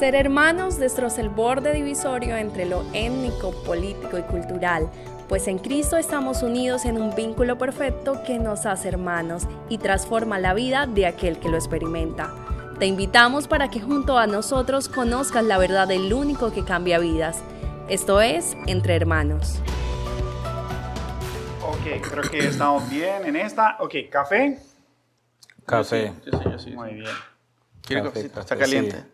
Ser hermanos destroza el borde divisorio entre lo étnico, político y cultural, pues en Cristo estamos unidos en un vínculo perfecto que nos hace hermanos y transforma la vida de aquel que lo experimenta. Te invitamos para que junto a nosotros conozcas la verdad del único que cambia vidas. Esto es Entre Hermanos. Ok, creo que estamos bien en esta. Ok, ¿café? Café. Yo sí. Muy bien. ¿Quiere Café, cafecito? café, Está caliente.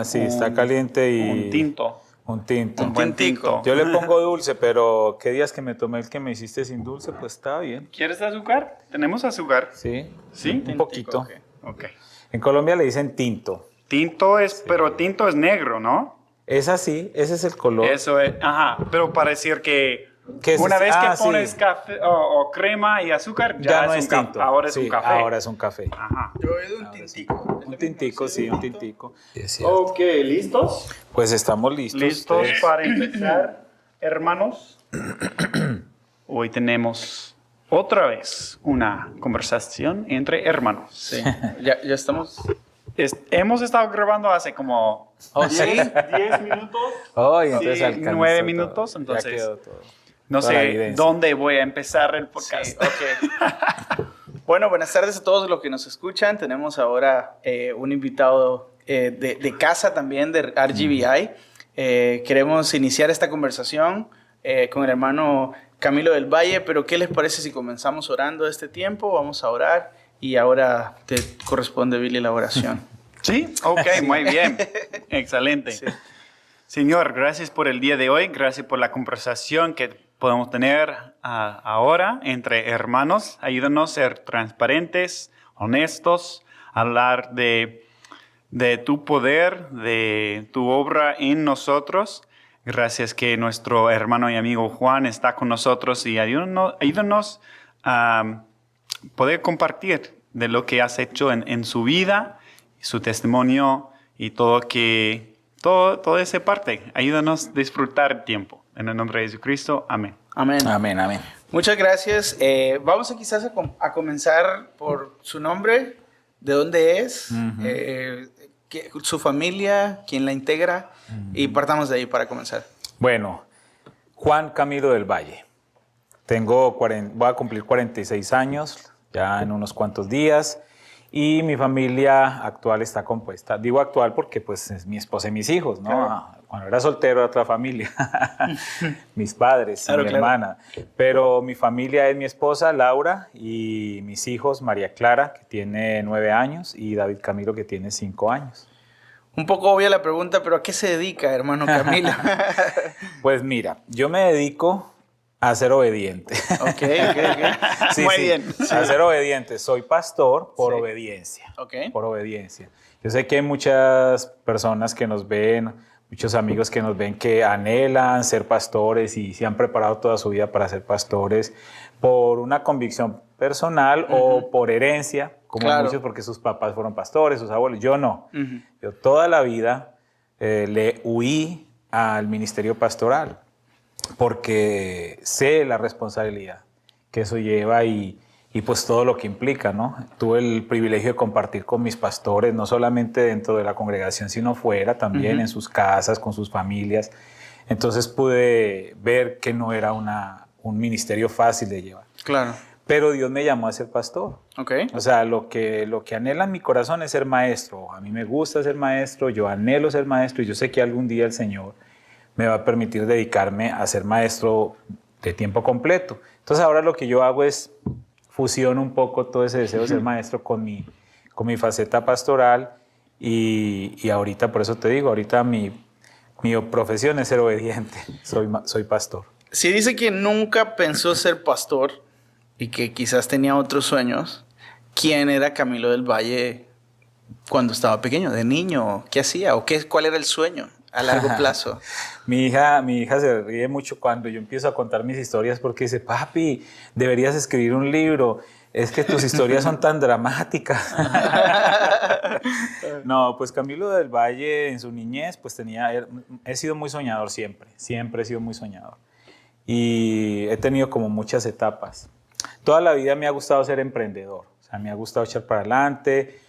Sí, está caliente y... Un tinto. Un tinto. Un buen tinto. Yo le pongo dulce, pero ¿qué días que me tomé el que me hiciste sin dulce? Pues está bien. ¿Quieres azúcar? ¿Tenemos azúcar? Sí. ¿Sí? Un poquito. Ok. Ok. En Colombia le dicen tinto. Tinto es, pero tinto es negro, ¿no? Es así, ese es el color. Eso es, ajá, pero para decir que ¿Qué es una ese? vez que Sí. pones café o crema y azúcar, Ya no es es un tinto. ahora es Sí, un café. ahora es un café. Ajá. Yo he ido un tintico. Un tintico, sí, un tintico. Sí, es cierto. Ok, ¿listos? Pues estamos listos. ¿Listos ustedes. para empezar, hermanos? Hoy tenemos otra vez una conversación entre hermanos. Sí. Ya estamos. Hemos estado grabando hace como 10 minutos. Oh, y entonces Sí, alcanzó 9 todo. minutos, Ya entonces quedó todo. no Toda la sé evidencia. dónde voy a empezar el podcast. Sí, ok. Bueno, buenas tardes a todos los que nos escuchan. Tenemos ahora un invitado de casa también, de RGBI. Queremos iniciar esta conversación con el hermano Camilo del Valle, pero ¿qué les parece si comenzamos orando este tiempo? Vamos a orar y ahora te corresponde, Billy, la oración. ¿Sí? Ok, muy bien. Excelente. Sí. Señor, gracias por el día de hoy. Gracias por la conversación que podemos tener ahora entre hermanos. Ayúdanos a ser transparentes, honestos, hablar de tu poder, de tu obra en nosotros. Gracias que nuestro hermano y amigo Juan está con nosotros y ayúdanos a poder compartir de lo que has hecho en su vida, su testimonio y toda esa parte. Ayúdanos a disfrutar el tiempo. En el nombre de Jesucristo, amén. Amén. Amén, amén. Muchas gracias. Vamos a comenzar por su nombre, de dónde es, su familia, quién la integra, y partamos de ahí para comenzar. Bueno, Juan Camilo del Valle. Voy a cumplir 46 años, ya en unos cuantos días, y mi familia actual está compuesta. Digo actual porque pues es mi esposa y mis hijos, ¿no? Claro. Cuando era soltero era otra familia, mis padres, Claro, y mi claro. hermana. Pero mi familia es mi esposa, Laura, y mis hijos, María Clara, que tiene 9 años, y David Camilo, que tiene 5 años. Un poco obvia la pregunta, pero ¿a qué se dedica, hermano Camilo? Pues mira, yo me dedico a ser obediente. Ok. Sí, Muy sí, bien. a ser obediente. Soy pastor por Sí. obediencia. Ok. Por obediencia. Yo sé que hay muchas personas que nos ven, muchos amigos que nos ven que anhelan ser pastores y se han preparado toda su vida para ser pastores por una convicción personal o por herencia, como Claro. muchos porque sus papás fueron pastores, sus abuelos. Yo no. Ujú. Yo toda la vida le huí al ministerio pastoral porque sé la responsabilidad que eso lleva y pues todo lo que implica, ¿no? Tuve el privilegio de compartir con mis pastores, no solamente dentro de la congregación, sino fuera también, en sus casas, con sus familias. Entonces pude ver que no era un ministerio fácil de llevar. Claro. Pero Dios me llamó a ser pastor. Ok. O sea, lo que anhela en mi corazón es ser maestro. A mí me gusta ser maestro, yo anhelo ser maestro y yo sé que algún día el Señor me va a permitir dedicarme a ser maestro de tiempo completo. Entonces ahora lo que yo hago es fusiono un poco todo ese deseo de ser maestro con mi faceta pastoral y ahorita, por eso te digo, ahorita mi profesión es ser obediente, soy pastor. Si dice que nunca pensó ser pastor y que quizás tenía otros sueños, ¿quién era Camilo del Valle cuando estaba pequeño, de niño? ¿Qué hacía? ¿O cuál era el sueño a largo plazo? Mi hija se ríe mucho cuando yo empiezo a contar mis historias porque dice, papi, deberías escribir un libro. Es que tus historias son tan dramáticas. No, pues Camilo del Valle en su niñez, pues he sido muy soñador siempre he sido muy soñador. Y he tenido como muchas etapas. Toda la vida me ha gustado ser emprendedor, o sea, me ha gustado echar para adelante.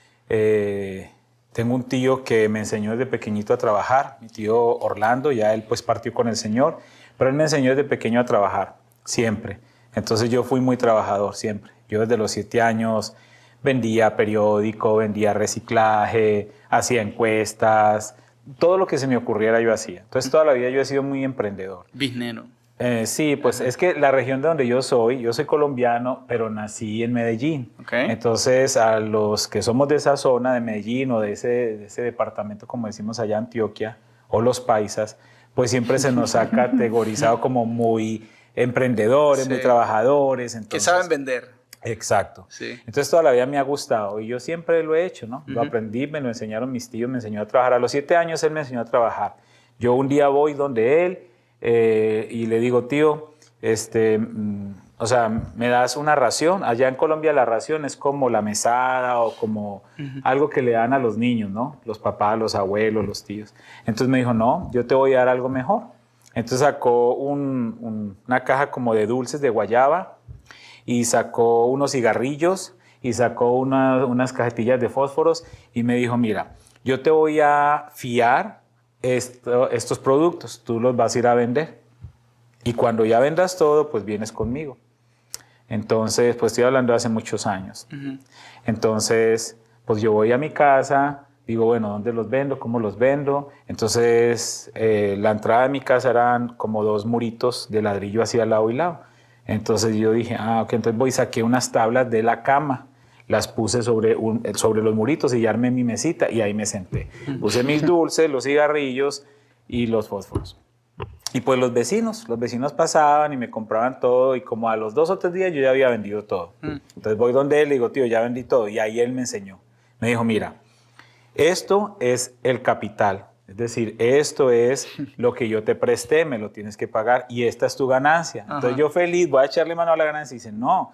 Tengo un tío que me enseñó desde pequeñito a trabajar, mi tío Orlando, ya él pues partió con el Señor, pero él me enseñó desde pequeño a trabajar, siempre. Entonces yo fui muy trabajador siempre. Yo desde los 7 años vendía periódico, vendía reciclaje, hacía encuestas, todo lo que se me ocurriera yo hacía. Entonces toda la vida yo he sido muy emprendedor. Biznero. Sí, pues es que la región de donde yo soy colombiano, pero nací en Medellín. Okay. Entonces, a los que somos de esa zona de Medellín o de ese departamento, como decimos allá, Antioquia, o los paisas, pues siempre se nos ha categorizado como muy emprendedores, Sí. muy trabajadores. Entonces, Que saben vender. Exacto. Sí. Entonces toda la vida me ha gustado y yo siempre lo he hecho, ¿no? Lo aprendí, me lo enseñaron mis tíos, me enseñó a trabajar. A los 7 años él me enseñó a trabajar. Yo un día voy donde él y le digo, tío, o sea, me das una ración. Allá en Colombia la ración es como la mesada o como algo que le dan a los niños, ¿no? Los papás, los abuelos, los tíos. Entonces me dijo, no, yo te voy a dar algo mejor. Entonces sacó una caja como de dulces de guayaba y sacó unos cigarrillos y sacó unas cajetillas de fósforos y me dijo, mira, yo te voy a fiar estos productos, tú los vas a ir a vender y cuando ya vendas todo, pues vienes conmigo. Entonces, pues estoy hablando de hace muchos años. Entonces, pues yo voy a mi casa, digo, bueno, ¿dónde los vendo? ¿Cómo los vendo? Entonces, la entrada de mi casa eran como 2 muritos de ladrillo así al lado y lado. Entonces yo dije, ok, entonces voy y saqué unas tablas de la cama, las puse sobre los muritos y ya armé mi mesita y ahí me senté. Puse mis dulces, los cigarrillos y los fósforos. Y pues los vecinos pasaban y me compraban todo y como a los 2 o 3 días yo ya había vendido todo. Entonces voy donde él y le digo, tío, ya vendí todo. Y ahí él me enseñó. Me dijo, mira, esto es el capital. Es decir, esto es lo que yo te presté, me lo tienes que pagar y esta es tu ganancia. Ajá. Entonces yo feliz, voy a echarle mano a la ganancia y dice, no,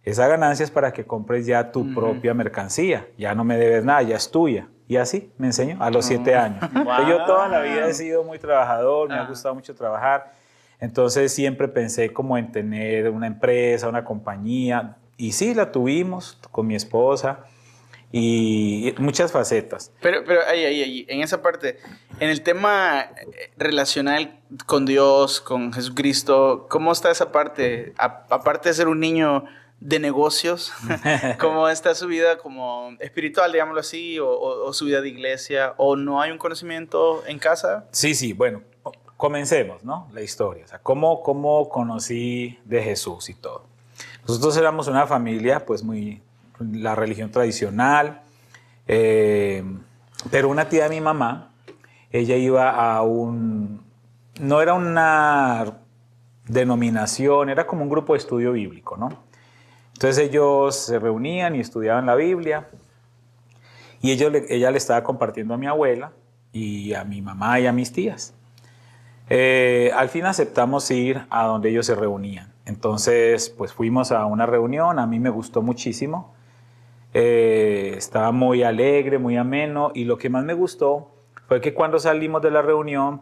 esa ganancia es para que compres ya tu propia mercancía, ya no me debes nada, ya es tuya. Y así me enseñó a los 7 años. Entonces, yo toda la vida he sido muy trabajador, me ha gustado mucho trabajar. Entonces siempre pensé como en tener una empresa, una compañía y sí, la tuvimos con mi esposa. Y muchas facetas. Pero ahí, en esa parte, en el tema relacional con Dios, con Jesucristo, ¿cómo está esa parte? Aparte de ser un niño de negocios, ¿cómo está su vida como espiritual, digámoslo así, o su vida de iglesia? ¿O no hay un conocimiento en casa? Sí, bueno, comencemos, ¿no? La historia, o sea, ¿cómo conocí de Jesús y todo? Nosotros éramos una familia, pues la religión tradicional, pero una tía de mi mamá, ella iba a no era una denominación, era como un grupo de estudio bíblico, ¿no? Entonces ellos se reunían y estudiaban la Biblia y ella le estaba compartiendo a mi abuela y a mi mamá y a mis tías. Al fin aceptamos ir a donde ellos se reunían. Entonces, pues fuimos a una reunión, a mí me gustó muchísimo. Estaba muy alegre, muy ameno y lo que más me gustó fue que cuando salimos de la reunión,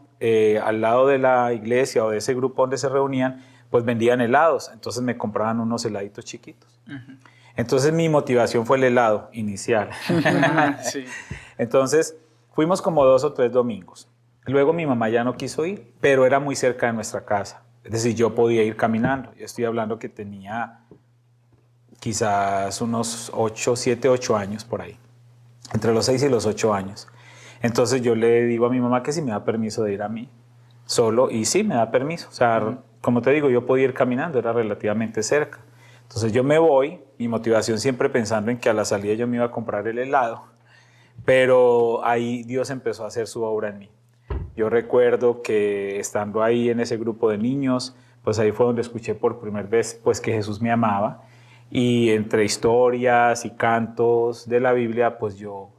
al lado de la iglesia o de ese grupo donde se reunían, pues vendían helados, entonces me compraban unos heladitos chiquitos. Entonces mi motivación fue el helado inicial. Sí. Entonces fuimos como 2 o 3 domingos. Luego mi mamá ya no quiso ir, pero era muy cerca de nuestra casa. Es decir, yo podía ir caminando. Yo estoy hablando que tenía quizás unos 7, 8 años por ahí. Entre los 6 y los 8 años. Entonces yo le digo a mi mamá que si me da permiso de ir a mí solo. Y sí, me da permiso. O sea, como te digo, yo podía ir caminando, era relativamente cerca. Entonces yo me voy, mi motivación siempre pensando en que a la salida yo me iba a comprar el helado. Pero ahí Dios empezó a hacer su obra en mí. Yo recuerdo que estando ahí en ese grupo de niños, pues ahí fue donde escuché por primera vez pues, que Jesús me amaba. Y entre historias y cantos de la Biblia, pues yo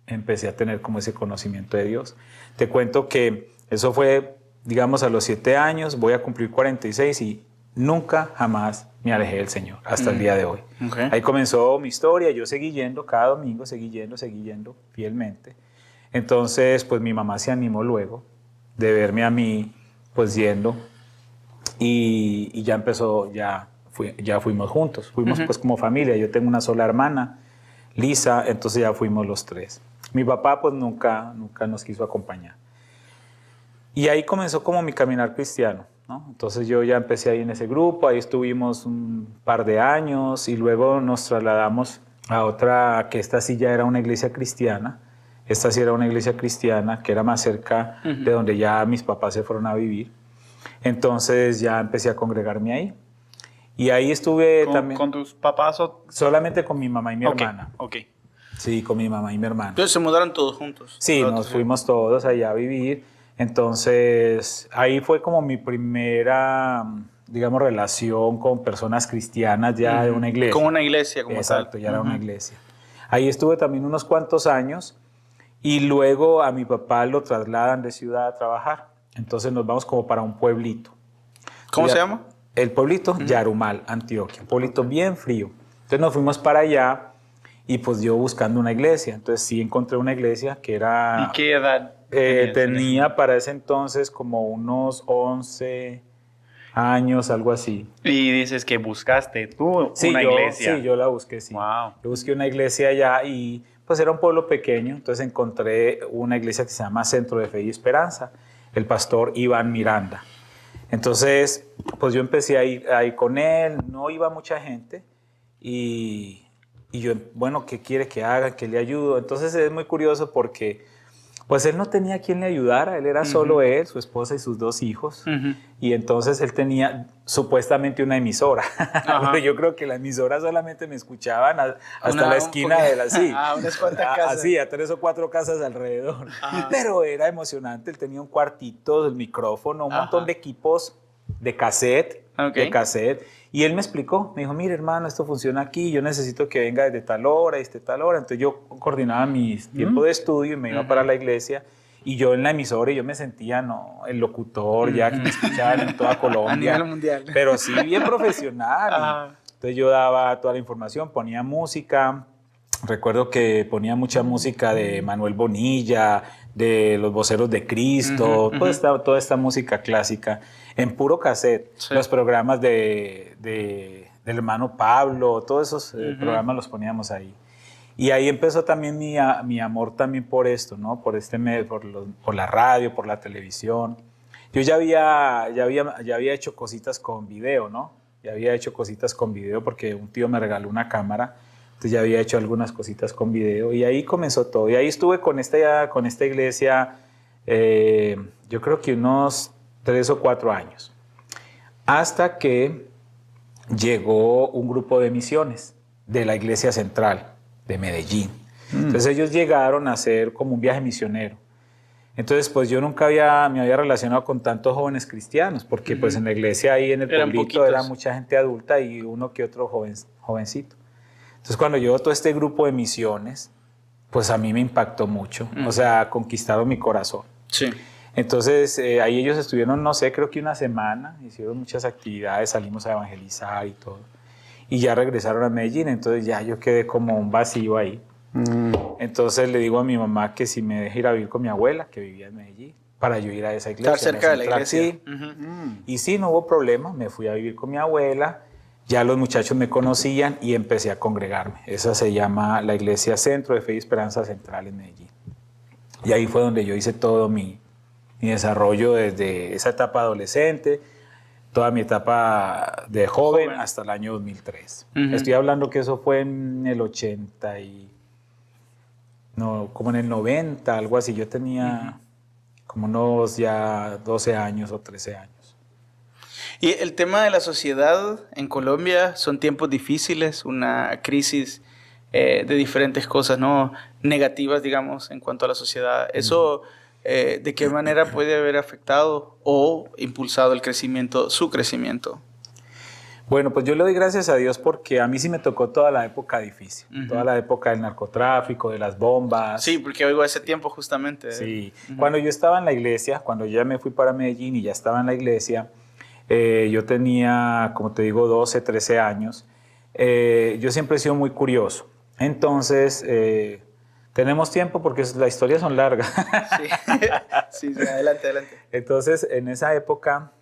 empecé a tener como ese conocimiento de Dios. Te cuento que eso fue, digamos, a los 7 años, voy a cumplir 46 y nunca jamás me alejé del Señor hasta el día de hoy. Okay. Ahí comenzó mi historia, yo seguí yendo cada domingo, seguí yendo fielmente. Entonces, pues mi mamá se animó luego de verme a mí, pues yendo y ya empezó, ya fuimos juntos, fuimos pues como familia. Yo tengo una sola hermana, Lisa, entonces ya fuimos los 3. Mi papá pues nunca nos quiso acompañar. Y ahí comenzó como mi caminar cristiano, ¿no? Entonces yo ya empecé ahí en ese grupo, ahí estuvimos un par de años y luego nos trasladamos a otra, que esta sí ya era una iglesia cristiana. Esta sí era una iglesia cristiana que era más cerca de donde ya mis papás se fueron a vivir. Entonces ya empecé a congregarme ahí. Y ahí estuve también... ¿Con tus papás o...? Solamente con mi mamá y mi hermana. Ok. Sí, con mi mamá y mi hermana. Entonces se mudaron todos juntos. Sí, nos fuimos todos allá a vivir. Entonces ahí fue como mi primera, digamos, relación con personas cristianas ya de una iglesia. Como una iglesia, como Exacto, tal. ya era una iglesia. Ahí estuve también unos cuantos años y luego a mi papá lo trasladan de ciudad a trabajar. Entonces nos vamos como para un pueblito. ¿Cómo se llama? El pueblito, Yarumal, Antioquia. Un pueblito bien frío. Entonces nos fuimos para allá y pues yo buscando una iglesia. Entonces sí encontré una iglesia que era... ¿Y qué edad? Tenía para ese entonces como unos 11 años, algo así. Y dices que buscaste tú una iglesia. Sí, yo la busqué, sí. Wow. Yo busqué una iglesia allá y pues era un pueblo pequeño, entonces encontré una iglesia que se llama Centro de Fe y Esperanza, el pastor Iván Miranda. Entonces, pues yo empecé a ir ahí con él, no iba mucha gente y yo, bueno, ¿qué quiere que haga? ¿Qué le ayudo? Entonces es muy curioso porque pues él no tenía quien le ayudara, él era solo él, su esposa y sus 2 hijos. Y entonces él tenía supuestamente una emisora. Pero yo creo que la emisora solamente me escuchaban hasta la esquina de la... Sí, unas cuantas casas. Así, a 3 o 4 casas alrededor. Pero era emocionante, él tenía un cuartito, el micrófono, un montón de equipos de cassette, y él me explicó, me dijo, mire hermano, esto funciona aquí, yo necesito que venga desde tal hora y desde tal hora. Entonces yo coordinaba mis tiempos de estudio y me iba para la iglesia y yo en la emisora y yo me sentía, no, el locutor ya que me escuchaban en toda Colombia. A nivel mundial. Pero sí, bien profesional. Entonces yo daba toda la información, ponía música. Recuerdo que ponía mucha música de Manuel Bonilla, de Los Voceros de Cristo, toda esta música clásica en puro cassette. Sí. Los programas del hermano Pablo, todos esos programas los poníamos ahí. Y ahí empezó también mi amor también por esto, ¿no? Por este medio, por la radio, por la televisión. Yo ya había hecho cositas con video, ¿no? Ya había hecho cositas con video porque un tío me regaló una cámara. Entonces ya había hecho algunas cositas con video y ahí comenzó todo. Y ahí estuve con esta iglesia, yo creo que unos 3 o 4 años. Hasta que llegó un grupo de misiones de la iglesia central de Medellín. Entonces ellos llegaron a hacer como un viaje misionero. Entonces pues yo nunca me había relacionado con tantos jóvenes cristianos, porque pues en la iglesia ahí en el pueblito era mucha gente adulta y uno que otro jovencito. Entonces, cuando llegó todo este grupo de misiones, pues a mí me impactó mucho. O sea, conquistaron mi corazón. Sí. Entonces, ahí ellos estuvieron, no sé, creo que una semana. Hicieron muchas actividades, salimos a evangelizar y todo. Y ya regresaron a Medellín. Entonces, ya yo quedé como un vacío ahí. Entonces, le digo a mi mamá que si me deja ir a vivir con mi abuela, que vivía en Medellín, para yo ir a esa iglesia. Estar cerca de la iglesia. Sí. Y sí, no hubo problema. Me fui a vivir con mi abuela. Ya los muchachos me conocían y empecé a congregarme. Esa se llama la Iglesia Centro de Fe y Esperanza Central en Medellín. Y ahí fue donde yo hice todo mi desarrollo desde esa etapa adolescente, toda mi etapa de joven hasta el año 2003. Estoy hablando que eso fue en el 80 y... No, como en el 90, algo así. Yo tenía como unos ya 12 años o 13 años. Y el tema de la sociedad en Colombia son tiempos difíciles, una crisis de diferentes cosas, ¿no? Negativas, digamos, en cuanto a la sociedad. ¿Eso de qué manera puede haber afectado o impulsado su crecimiento? Bueno, pues yo le doy gracias a Dios porque a mí sí me tocó toda la época difícil, toda la época del narcotráfico, de las bombas. Sí, porque oigo ese tiempo justamente. Sí, cuando yo estaba en la iglesia, cuando yo ya me fui para Medellín y ya estaba en la iglesia, yo tenía, como te digo, 12, 13 años. Yo siempre he sido muy curioso. Entonces, tenemos tiempo porque las historias son largas. Sí, adelante. Entonces, en esa época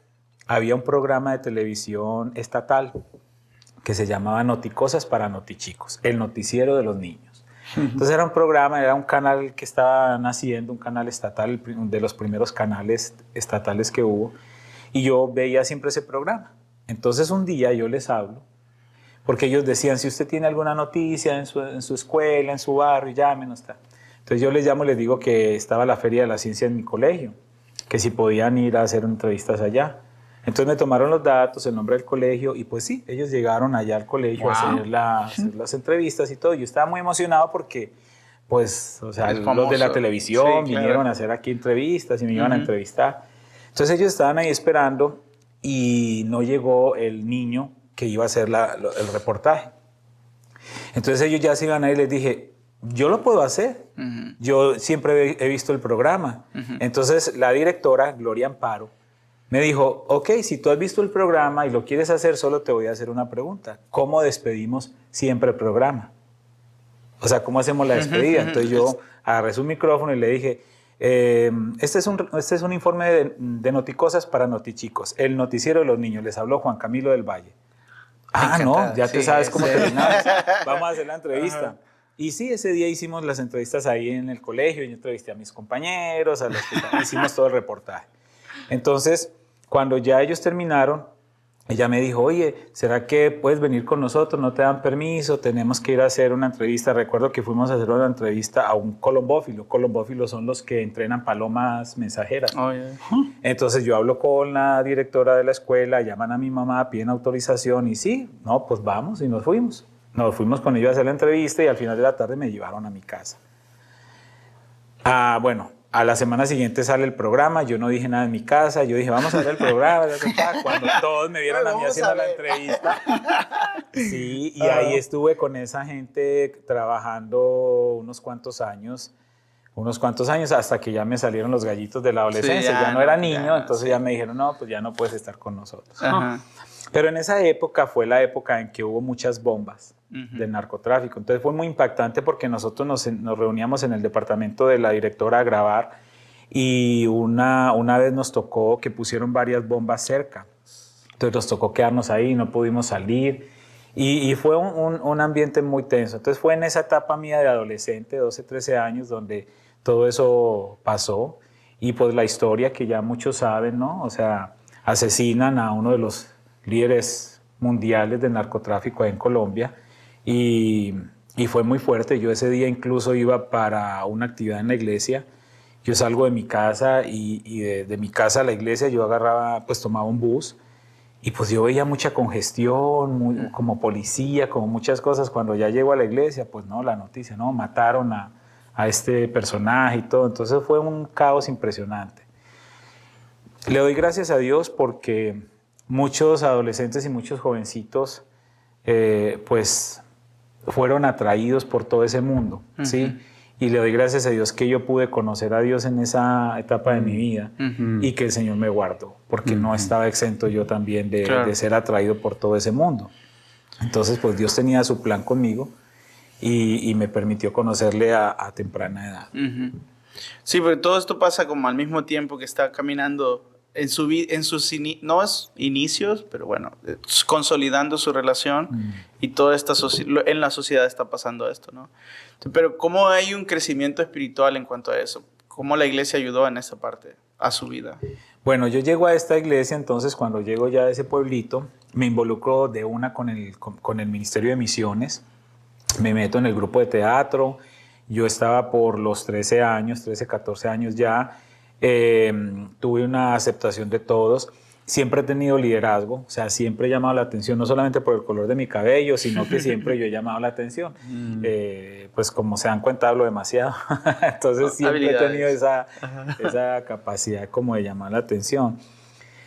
había un programa de televisión estatal que se llamaba Noticosas para Notichicos, el noticiero de los niños. Entonces era un programa, era un canal que estaba naciendo, un canal estatal, de los primeros canales estatales que hubo, y yo veía siempre ese programa. Entonces un día yo les hablo, porque ellos decían, si usted tiene alguna noticia en su escuela, en su barrio, llámenos. Tal. Entonces yo les llamo y les digo que estaba la Feria de la Ciencia en mi colegio, que si podían ir a hacer entrevistas allá. Entonces me tomaron los datos, el nombre del colegio, y pues sí, ellos llegaron allá al colegio a hacer las entrevistas y todo. Yo estaba muy emocionado porque, pues, o sea, los de la televisión vinieron a hacer aquí entrevistas y me iban a entrevistar. Entonces ellos estaban ahí esperando y no llegó el niño que iba a hacer el reportaje. Entonces ellos ya se iban a ir y les dije, yo lo puedo hacer. Yo siempre he visto el programa. Entonces la directora, Gloria Amparo, me dijo, ok, si tú has visto el programa y lo quieres hacer, solo te voy a hacer una pregunta. ¿Cómo despedimos siempre el programa? O sea, ¿cómo hacemos la despedida? Entonces yo agarré su micrófono y le dije, este es un informe de Noticosas para Notichicos, el noticiero de los niños. Les habló Juan Camilo del Valle. Ah, no, ya te sabes cómo terminamos. Vamos a hacer la entrevista. Y sí, ese día hicimos las entrevistas ahí en el colegio. Yo entrevisté a mis compañeros, a los que hicimos todo el reportaje. Entonces, cuando ya ellos terminaron, ella me dijo, oye, ¿será que puedes venir con nosotros? No te dan permiso, tenemos que ir a hacer una entrevista. Recuerdo que fuimos a hacer una entrevista a un colombófilo. Colombófilos son los que entrenan palomas mensajeras. Entonces yo hablo con la directora de la escuela, llaman a mi mamá, piden autorización y sí, no, pues vamos y nos fuimos. Nos fuimos con ellos a hacer la entrevista y al final de la tarde me llevaron a mi casa. Bueno, a la semana siguiente sale el programa, yo no dije nada en mi casa, yo dije, vamos a ver el programa, cuando todos me vieron a mí haciendo la entrevista. Sí, y ahí estuve con esa gente trabajando unos cuantos años, hasta que ya me salieron los gallitos de la adolescencia, Sí, ya no era niño, entonces ya me dijeron, no, pues ya no puedes estar con nosotros. Pero en esa época fue la época en que hubo muchas bombas del narcotráfico. Entonces fue muy impactante porque nosotros nos reuníamos en el departamento de la directora a grabar y una vez nos tocó que pusieron varias bombas cerca. Entonces nos tocó quedarnos ahí, no pudimos salir y fue un ambiente muy tenso. Entonces fue en esa etapa mía de adolescente, 12, 13 años, donde todo eso pasó y pues la historia que ya muchos saben, ¿no? O sea, asesinan a uno de los líderes mundiales del narcotráfico en Colombia y fue muy fuerte. Yo ese día incluso iba para una actividad en la iglesia. Yo salgo de mi casa y de mi casa a la iglesia yo agarraba, pues tomaba un bus y pues yo veía mucha congestión, como policía, como muchas cosas. Cuando ya llego a la iglesia, pues no, la noticia, no, mataron a este personaje y todo. Entonces fue un caos impresionante. Le doy gracias a Dios porque muchos adolescentes y muchos jovencitos pues fueron atraídos por todo ese mundo, ¿sí? Y le doy gracias a Dios que yo pude conocer a Dios en esa etapa de mi vida y que el Señor me guardó, porque no estaba exento yo también de ser atraído por todo ese mundo. Entonces, pues Dios tenía su plan conmigo y me permitió conocerle a temprana edad. Sí, porque todo esto pasa como al mismo tiempo que está caminando en sus inicios, pero bueno, consolidando su relación y toda esta en la sociedad está pasando esto, ¿no? Pero ¿cómo hay un crecimiento espiritual en cuanto a eso? ¿Cómo la iglesia ayudó en esa parte a su vida? Bueno, yo llego a esta iglesia, entonces cuando llego ya a ese pueblito, me involucro de una con el Ministerio de Misiones, me meto en el grupo de teatro, yo estaba por los 13, 14 años ya. Tuve una aceptación de todos. Siempre he tenido liderazgo, o sea, siempre he llamado la atención, no solamente por el color de mi cabello, sino que siempre yo he llamado la atención. Pues como se dan cuenta, hablo demasiado. Entonces siempre he tenido esa capacidad como de llamar la atención.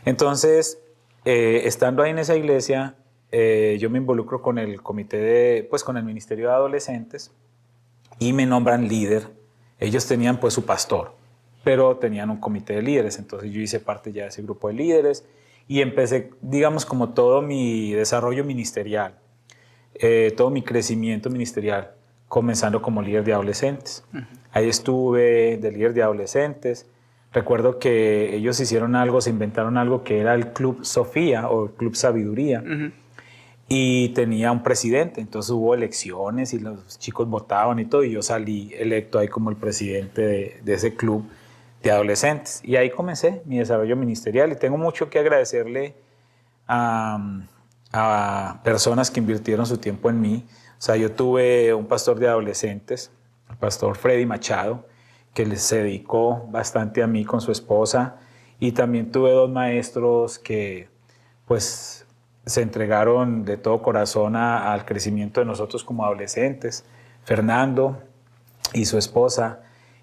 Entonces, estando ahí en esa iglesia, yo me involucro con el comité con el Ministerio de Adolescentes y me nombran líder. Ellos tenían pues su pastor, pero tenían un comité de líderes, entonces yo hice parte ya de ese grupo de líderes y empecé, digamos, como todo mi desarrollo ministerial, todo mi crecimiento ministerial, comenzando como líder de adolescentes. Ahí estuve de líder de adolescentes. Recuerdo que ellos hicieron algo, se inventaron algo que era el Club Sofía o el Club Sabiduría. y tenía un presidente, entonces hubo elecciones y los chicos votaban y todo, y yo salí electo ahí como el presidente de ese club de adolescentes. Y ahí comencé mi desarrollo ministerial y tengo mucho que agradecerle a personas que invirtieron su tiempo en mí. O sea, yo tuve un pastor de adolescentes, el pastor Freddy Machado, que se dedicó bastante a mí con su esposa, y también tuve 2 maestros que pues se entregaron de todo corazón al crecimiento de nosotros como adolescentes, Fernando y su esposa,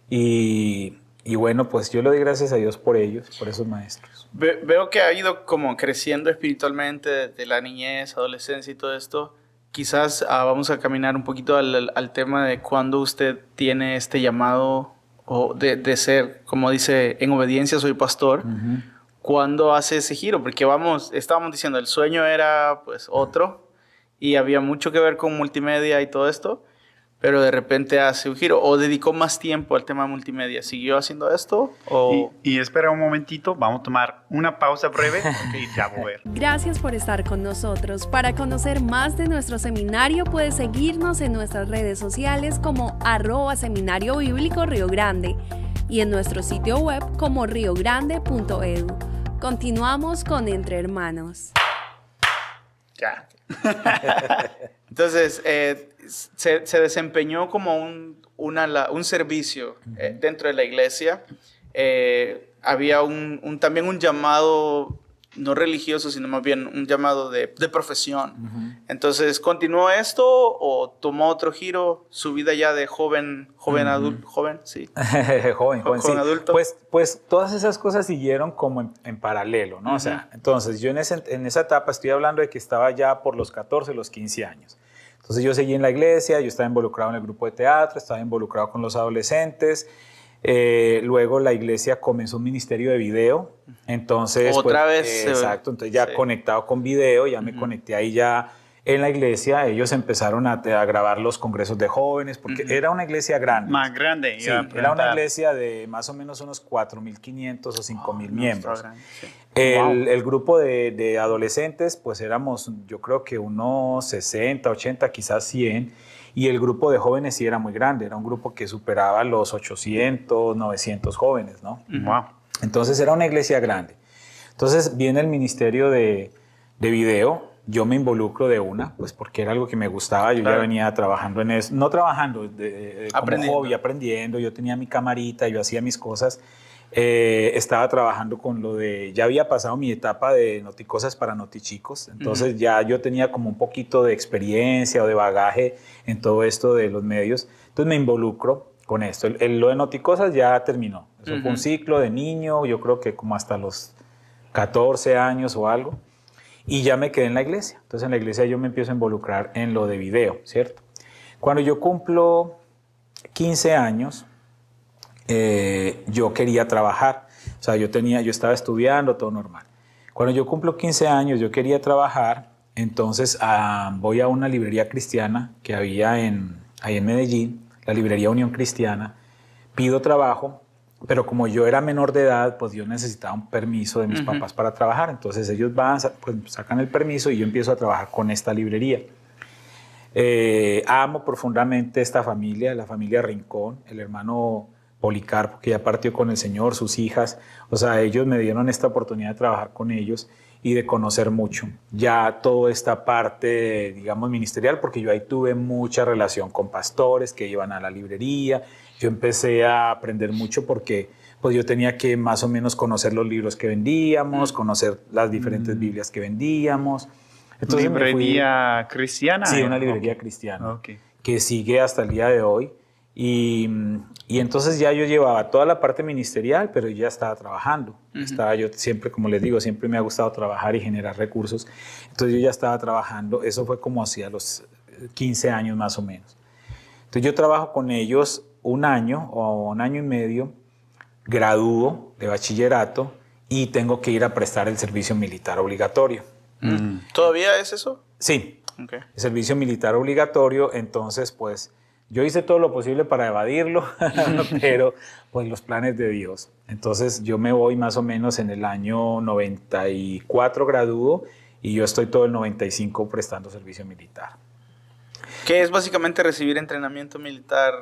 y bueno, pues yo le doy gracias a Dios por ellos, por esos maestros. Veo que ha ido como creciendo espiritualmente desde la niñez, adolescencia y todo esto. Quizás vamos a caminar un poquito al tema de cuándo usted tiene este llamado o de ser, como dice, en obediencia soy pastor. Uh-huh. ¿Cuándo hace ese giro? Porque estábamos diciendo, el sueño era pues otro y había mucho que ver con multimedia y todo esto, pero de repente hace un giro o dedicó más tiempo al tema multimedia. ¿Siguió haciendo esto? Y espera un momentito, vamos a tomar una pausa breve y ya volver. Gracias por estar con nosotros. Para conocer más de nuestro seminario, puedes seguirnos en nuestras redes sociales como @Seminario Bíblico Río Grande y en nuestro sitio web como riogrande.edu. Continuamos con Entre Hermanos. Ya. Entonces, se desempeñó como un servicio dentro de la iglesia. Había también un llamado, no religioso, sino más bien un llamado de profesión. Uh-huh. Entonces, ¿continuó esto o tomó otro giro? Su vida ya de joven adulto, joven, sí. joven, sí. Adulto. Pues todas esas cosas siguieron como en paralelo, ¿no? Uh-huh. O sea, entonces yo en esa etapa estoy hablando de que estaba ya por los 14, los 15 años. Entonces yo seguí en la iglesia, yo estaba involucrado en el grupo de teatro, estaba involucrado con los adolescentes. Luego la iglesia comenzó un ministerio de video, entonces otra vez exacto, entonces ya conectado con video, ya me conecté ahí ya en la iglesia. Ellos empezaron a grabar los congresos de jóvenes porque era una iglesia grande, más grande, sí, era una iglesia de más o menos unos 4.500 o 5.000 miembros. Sí. El grupo de adolescentes pues éramos, yo creo que unos 60, 80, quizás 100. Y el grupo de jóvenes sí era muy grande, era un grupo que superaba los 800, 900 jóvenes, ¿no? Wow. Entonces era una iglesia grande. Entonces viene el ministerio de video, yo me involucro de una, pues porque era algo que me gustaba, yo ya venía trabajando en eso, no trabajando, como hobby, aprendiendo, yo tenía mi camarita, yo hacía mis cosas. Estaba trabajando con lo ya había pasado mi etapa de noticosas para notichicos, entonces ya yo tenía como un poquito de experiencia o de bagaje en todo esto de los medios, entonces me involucro con esto. Lo de noticosas ya terminó, eso fue un ciclo de niño, yo creo que como hasta los 14 años o algo, y ya me quedé en la iglesia. Entonces en la iglesia yo me empiezo a involucrar en lo de video, ¿cierto? Cuando yo cumplo 15 años, yo quería trabajar, o sea, yo estaba estudiando, todo normal. Cuando yo cumplo 15 años, yo quería trabajar, entonces voy a una librería cristiana que había ahí en Medellín, la librería Unión Cristiana, pido trabajo, pero como yo era menor de edad, pues yo necesitaba un permiso de mis papás para trabajar, entonces ellos pues sacan el permiso y yo empiezo a trabajar con esta librería. Amo profundamente esta familia, la familia Rincón, el hermano Policarpo, que ya partió con el Señor, sus hijas, o sea, ellos me dieron esta oportunidad de trabajar con ellos y de conocer mucho. Ya toda esta parte, digamos, ministerial, porque yo ahí tuve mucha relación con pastores que iban a la librería, yo empecé a aprender mucho porque pues yo tenía que más o menos conocer los libros que vendíamos, conocer las diferentes Biblias que vendíamos. Entonces, ¿librería cristiana? Sí, una librería cristiana, Okay. Que sigue hasta el día de hoy. Y entonces ya yo llevaba toda la parte ministerial, pero ya estaba trabajando. Estaba yo siempre, como les digo, siempre me ha gustado trabajar y generar recursos. Entonces yo ya estaba trabajando, eso fue como hacia los 15 años más o menos. Entonces yo trabajo con ellos un año o un año y medio, gradúo de bachillerato y tengo que ir a prestar el servicio militar obligatorio. ¿Todavía es eso? Sí, Okay. El servicio militar obligatorio, entonces pues yo hice todo lo posible para evadirlo, pero pues los planes de Dios. Entonces yo me voy más o menos en el año 94 gradúo y yo estoy todo el 95 prestando servicio militar. ¿Qué es básicamente recibir entrenamiento militar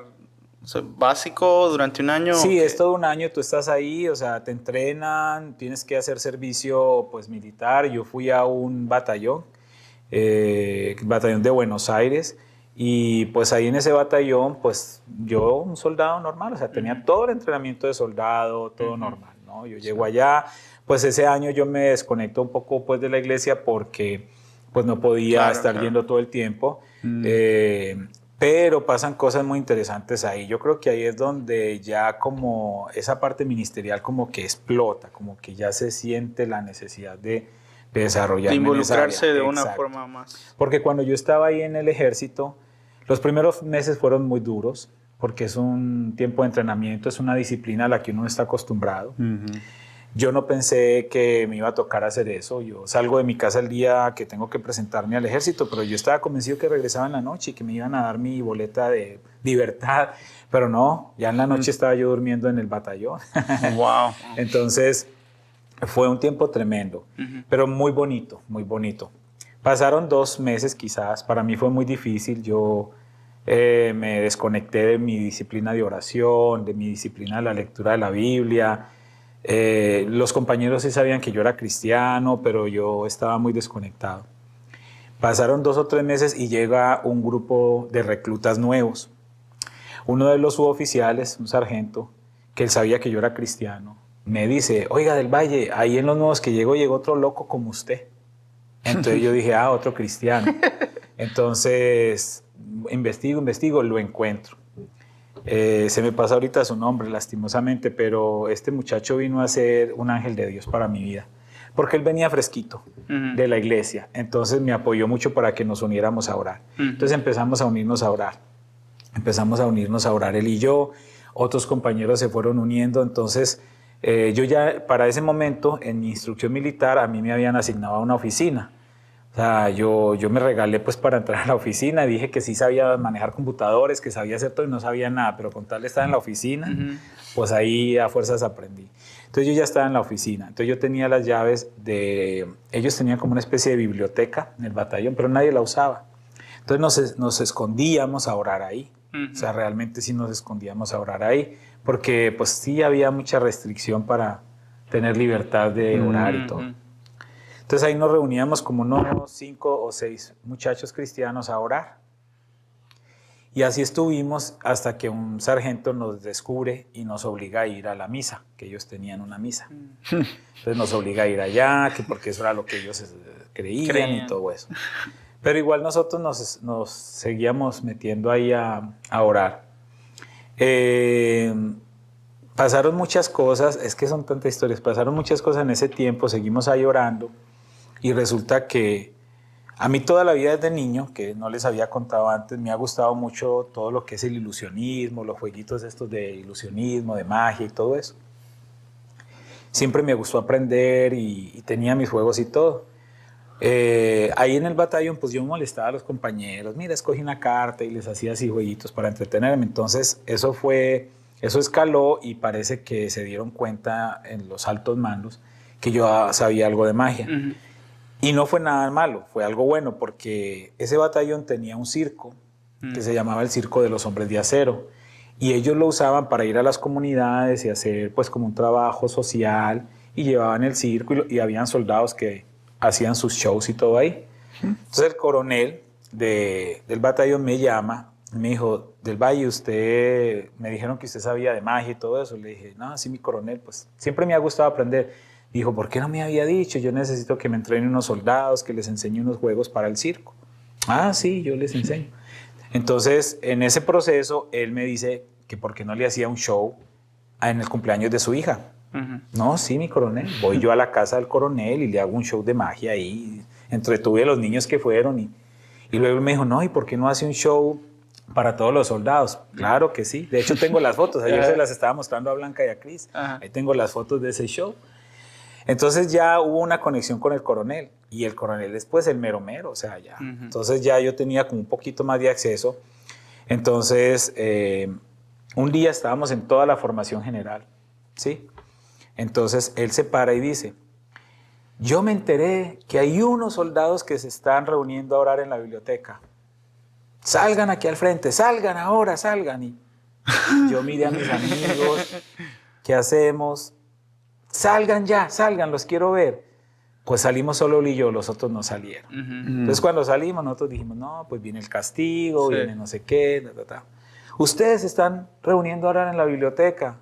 básico durante un año? Sí, es todo un año, tú estás ahí, o sea, te entrenan, tienes que hacer servicio pues militar. Yo fui a un batallón de Buenos Aires, y pues ahí en ese batallón, pues yo, un soldado normal, o sea, tenía todo el entrenamiento de soldado, todo normal, ¿no? Yo llego allá, pues ese año yo me desconecto un poco pues de la iglesia porque pues no podía estar yendo todo el tiempo, pero pasan cosas muy interesantes ahí. Yo creo que ahí es donde ya como esa parte ministerial como que explota, como que ya se siente la necesidad de desarrollar. De involucrarse de una forma más. Porque cuando yo estaba ahí en el ejército, los primeros meses fueron muy duros, porque es un tiempo de entrenamiento, es una disciplina a la que uno no está acostumbrado. Yo no pensé que me iba a tocar hacer eso. Yo salgo de mi casa el día que tengo que presentarme al ejército, pero yo estaba convencido que regresaba en la noche y que me iban a dar mi boleta de libertad. Pero no, ya en la noche estaba yo durmiendo en el batallón. Wow. Entonces, fue un tiempo tremendo, pero muy bonito, muy bonito. Pasaron 2 meses quizás, para mí fue muy difícil. Yo me desconecté de mi disciplina de oración, de mi disciplina de la lectura de la Biblia. Los compañeros sí sabían que yo era cristiano, pero yo estaba muy desconectado. Pasaron 2 o 3 meses y llega un grupo de reclutas nuevos. Uno de los suboficiales, un sargento, que él sabía que yo era cristiano, me dice: oiga, del Valle, ahí en los nuevos que llegó otro loco como usted. Entonces yo dije, otro cristiano. Entonces investigo, lo encuentro. Se me pasa ahorita su nombre, lastimosamente, pero este muchacho vino a ser un ángel de Dios para mi vida, porque él venía fresquito de la iglesia. Entonces me apoyó mucho para que nos uniéramos a orar. Entonces empezamos a unirnos a orar. Él y yo. Otros compañeros se fueron uniendo. Entonces yo ya para ese momento en mi instrucción militar a mí me habían asignado a una oficina. O sea, yo me regalé pues para entrar a la oficina. Dije que sí sabía manejar computadores, que sabía hacer todo, y no sabía nada, pero con tal de estar en la oficina, pues ahí a fuerzas aprendí. Entonces yo ya estaba en la oficina. Entonces yo tenía las llaves de... Ellos tenían como una especie de biblioteca en el batallón, pero nadie la usaba. Entonces nos escondíamos a orar ahí. O sea, realmente sí nos escondíamos a orar ahí, porque pues sí había mucha restricción para tener libertad de orar y todo. Entonces ahí nos reuníamos como unos 5 o 6 muchachos cristianos a orar. Y así estuvimos hasta que un sargento nos descubre y nos obliga a ir a la misa, que ellos tenían una misa. Entonces nos obliga a ir allá, que porque eso era lo que ellos creían y todo eso. Pero igual nosotros nos seguíamos metiendo ahí a orar. Pasaron muchas cosas, es que son tantas historias, pasaron muchas cosas en ese tiempo, seguimos ahí orando, y resulta que a mí toda la vida desde niño, que no les había contado antes, me ha gustado mucho todo lo que es el ilusionismo, los jueguitos estos de ilusionismo, de magia y todo eso. Siempre me gustó aprender y tenía mis juegos y todo. Ahí en el batallón pues yo molestaba a los compañeros, mira, escogí una carta y les hacía así jueguitos para entretenerme. Entonces eso escaló, y parece que se dieron cuenta en los altos mandos que yo sabía algo de magia. Y no fue nada malo, fue algo bueno, porque ese batallón tenía un circo que se llamaba el Circo de los Hombres de Acero, y ellos lo usaban para ir a las comunidades y hacer pues como un trabajo social, y llevaban el circo y habían soldados que hacían sus shows y todo ahí. Entonces el coronel del batallón me llama y me dijo: del Valle, me dijeron que usted sabía de magia y todo eso. Le dije: no, sí, mi coronel, pues siempre me ha gustado aprender. Dijo: ¿por qué no me había dicho? Yo necesito que me entrenen unos soldados, que les enseñe unos juegos para el circo. Ah, sí, yo les enseño. Entonces, en ese proceso, él me dice que por qué no le hacía un show en el cumpleaños de su hija. No, sí, mi coronel. Voy yo a la casa del coronel y le hago un show de magia ahí. Entretuve a los niños que fueron y luego me dijo: no, ¿y por qué no hace un show para todos los soldados? Claro que sí. De hecho, tengo las fotos. Ayer se las estaba mostrando a Blanca y a Cris. Ahí tengo las fotos de ese show. Entonces ya hubo una conexión con el coronel, y el coronel es pues el mero mero, o sea, ya. Entonces ya yo tenía como un poquito más de acceso. Entonces, un día estábamos en toda la formación general, ¿sí? Entonces él se para y dice: yo me enteré que hay unos soldados que se están reuniendo a orar en la biblioteca. Salgan aquí al frente, salgan ahora, salgan. Y yo miré a mis amigos, ¿qué hacemos? Salgan ya, salgan, los quiero ver. Pues salimos solo él y yo, los otros no salieron. Entonces cuando salimos nosotros dijimos, no, pues viene el castigo, viene no sé qué, Ustedes se están reuniendo ahora en la biblioteca.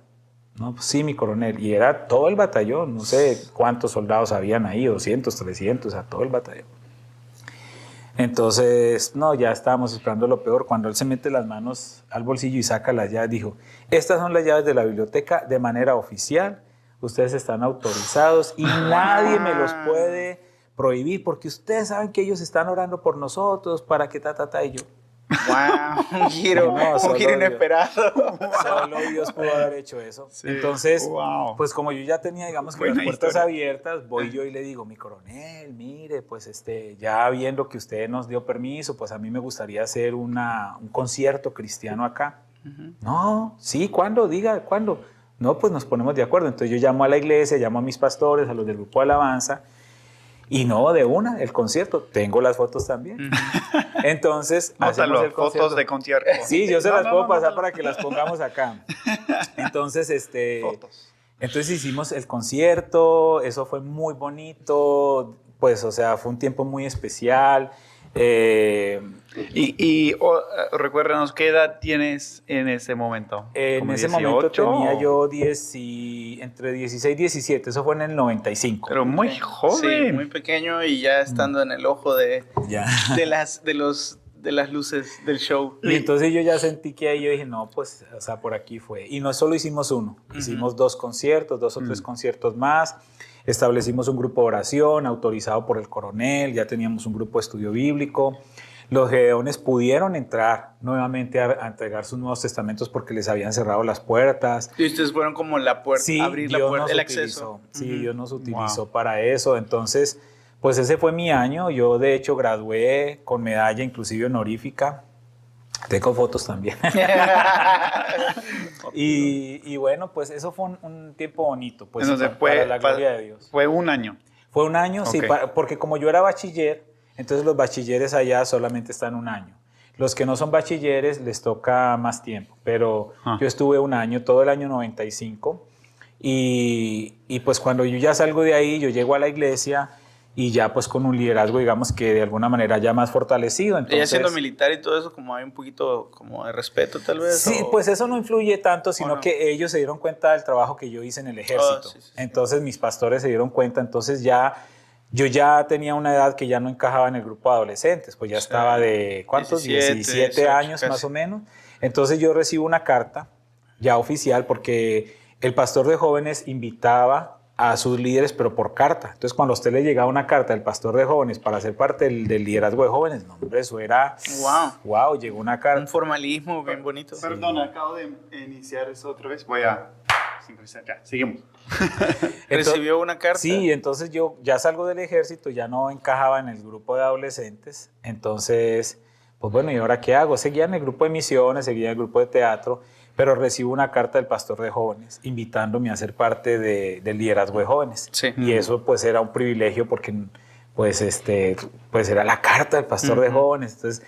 No, pues sí, mi coronel. Y era todo el batallón, no sé cuántos soldados habían ahí, 200, 300, a todo el batallón. Entonces, no, ya estábamos esperando lo peor. Cuando él se mete las manos al bolsillo y saca las llaves, dijo, estas son las llaves de la biblioteca de manera oficial. Ustedes están autorizados y nadie me los puede prohibir porque ustedes saben que ellos están orando por nosotros para que y yo. ¡Wow! Un giro, un giro inesperado. Solo Dios pudo haber hecho eso. Sí. Entonces, pues como yo ya tenía, digamos que las puertas abiertas, voy yo y le digo, mi coronel, mire, pues ya viendo que usted nos dio permiso, pues a mí me gustaría hacer un concierto cristiano acá. No, sí, ¿cuándo? Diga, ¿cuándo? No, pues nos ponemos de acuerdo. Entonces yo llamo a la iglesia, llamo a mis pastores, a los del grupo de alabanza, y no, de una, el concierto. Tengo las fotos también. Entonces, hacemos el concierto. Fotos de concierto. Sí, yo se las puedo pasar para que las pongamos acá. Entonces, fotos. Entonces hicimos el concierto, eso fue muy bonito, pues, o sea, fue un tiempo muy especial. Recuérdanos, ¿qué edad tienes en ese momento? En ese 18, momento tenía yo entre 16 y 17, eso fue en el 95. Pero muy joven. Sí, muy pequeño y ya estando en el ojo de las luces del show. Y entonces yo ya sentí que ahí yo dije, no, pues, o sea, por aquí fue. Y no solo hicimos uno, hicimos 2 conciertos, 2 o 3 conciertos más. Establecimos un grupo de oración autorizado por el coronel, ya teníamos un grupo de estudio bíblico. Los gedeones pudieron entrar nuevamente a entregar sus nuevos testamentos porque les habían cerrado las puertas. Y ustedes fueron como la puerta, sí, abrir la puerta, el acceso. Sí, Dios nos utilizó para eso. Entonces, pues ese fue mi año. Yo, de hecho, gradué con medalla, inclusive honorífica. Tengo fotos también. y bueno, pues eso fue un tiempo bonito. Pues, entonces, para la gloria de Dios. Fue un año. Fue un año, okay. Sí, porque como yo era bachiller, entonces los bachilleres allá solamente están un año. Los que no son bachilleres les toca más tiempo, pero yo estuve un año, todo el año 95, y pues cuando yo ya salgo de ahí, yo llego a la iglesia y ya pues con un liderazgo, digamos que de alguna manera ya más fortalecido. Entonces, ya siendo militar y todo eso, como hay un poquito como de respeto tal vez. Sí, pues eso no influye tanto, sino que ellos se dieron cuenta del trabajo que yo hice en el ejército. Sí. Entonces mis pastores se dieron cuenta, entonces yo ya tenía una edad que ya no encajaba en el grupo de adolescentes, pues ya estaba de, ¿cuántos? 17 años casi. Más o menos. Entonces yo recibo una carta ya oficial porque el pastor de jóvenes invitaba a sus líderes, pero por carta. Entonces, cuando a usted le llegaba una carta del pastor de jóvenes para ser parte del liderazgo de jóvenes, no, hombre, eso era... ¡Wow! Llegó una carta. Un formalismo bien bonito. Sí. Perdón, acabo de iniciar eso otra vez. Voy a sincronizar. Ya, seguimos. ¿Recibió una carta? Sí, entonces yo ya salgo del ejército, ya no encajaba en el grupo de adolescentes. Entonces, pues bueno, ¿y ahora qué hago? Seguía en el grupo de misiones, seguía en el grupo de teatro, pero recibo una carta del pastor de jóvenes invitándome a ser parte del liderazgo de jóvenes. Sí. Y eso pues era un privilegio porque pues era la carta del pastor de jóvenes. Entonces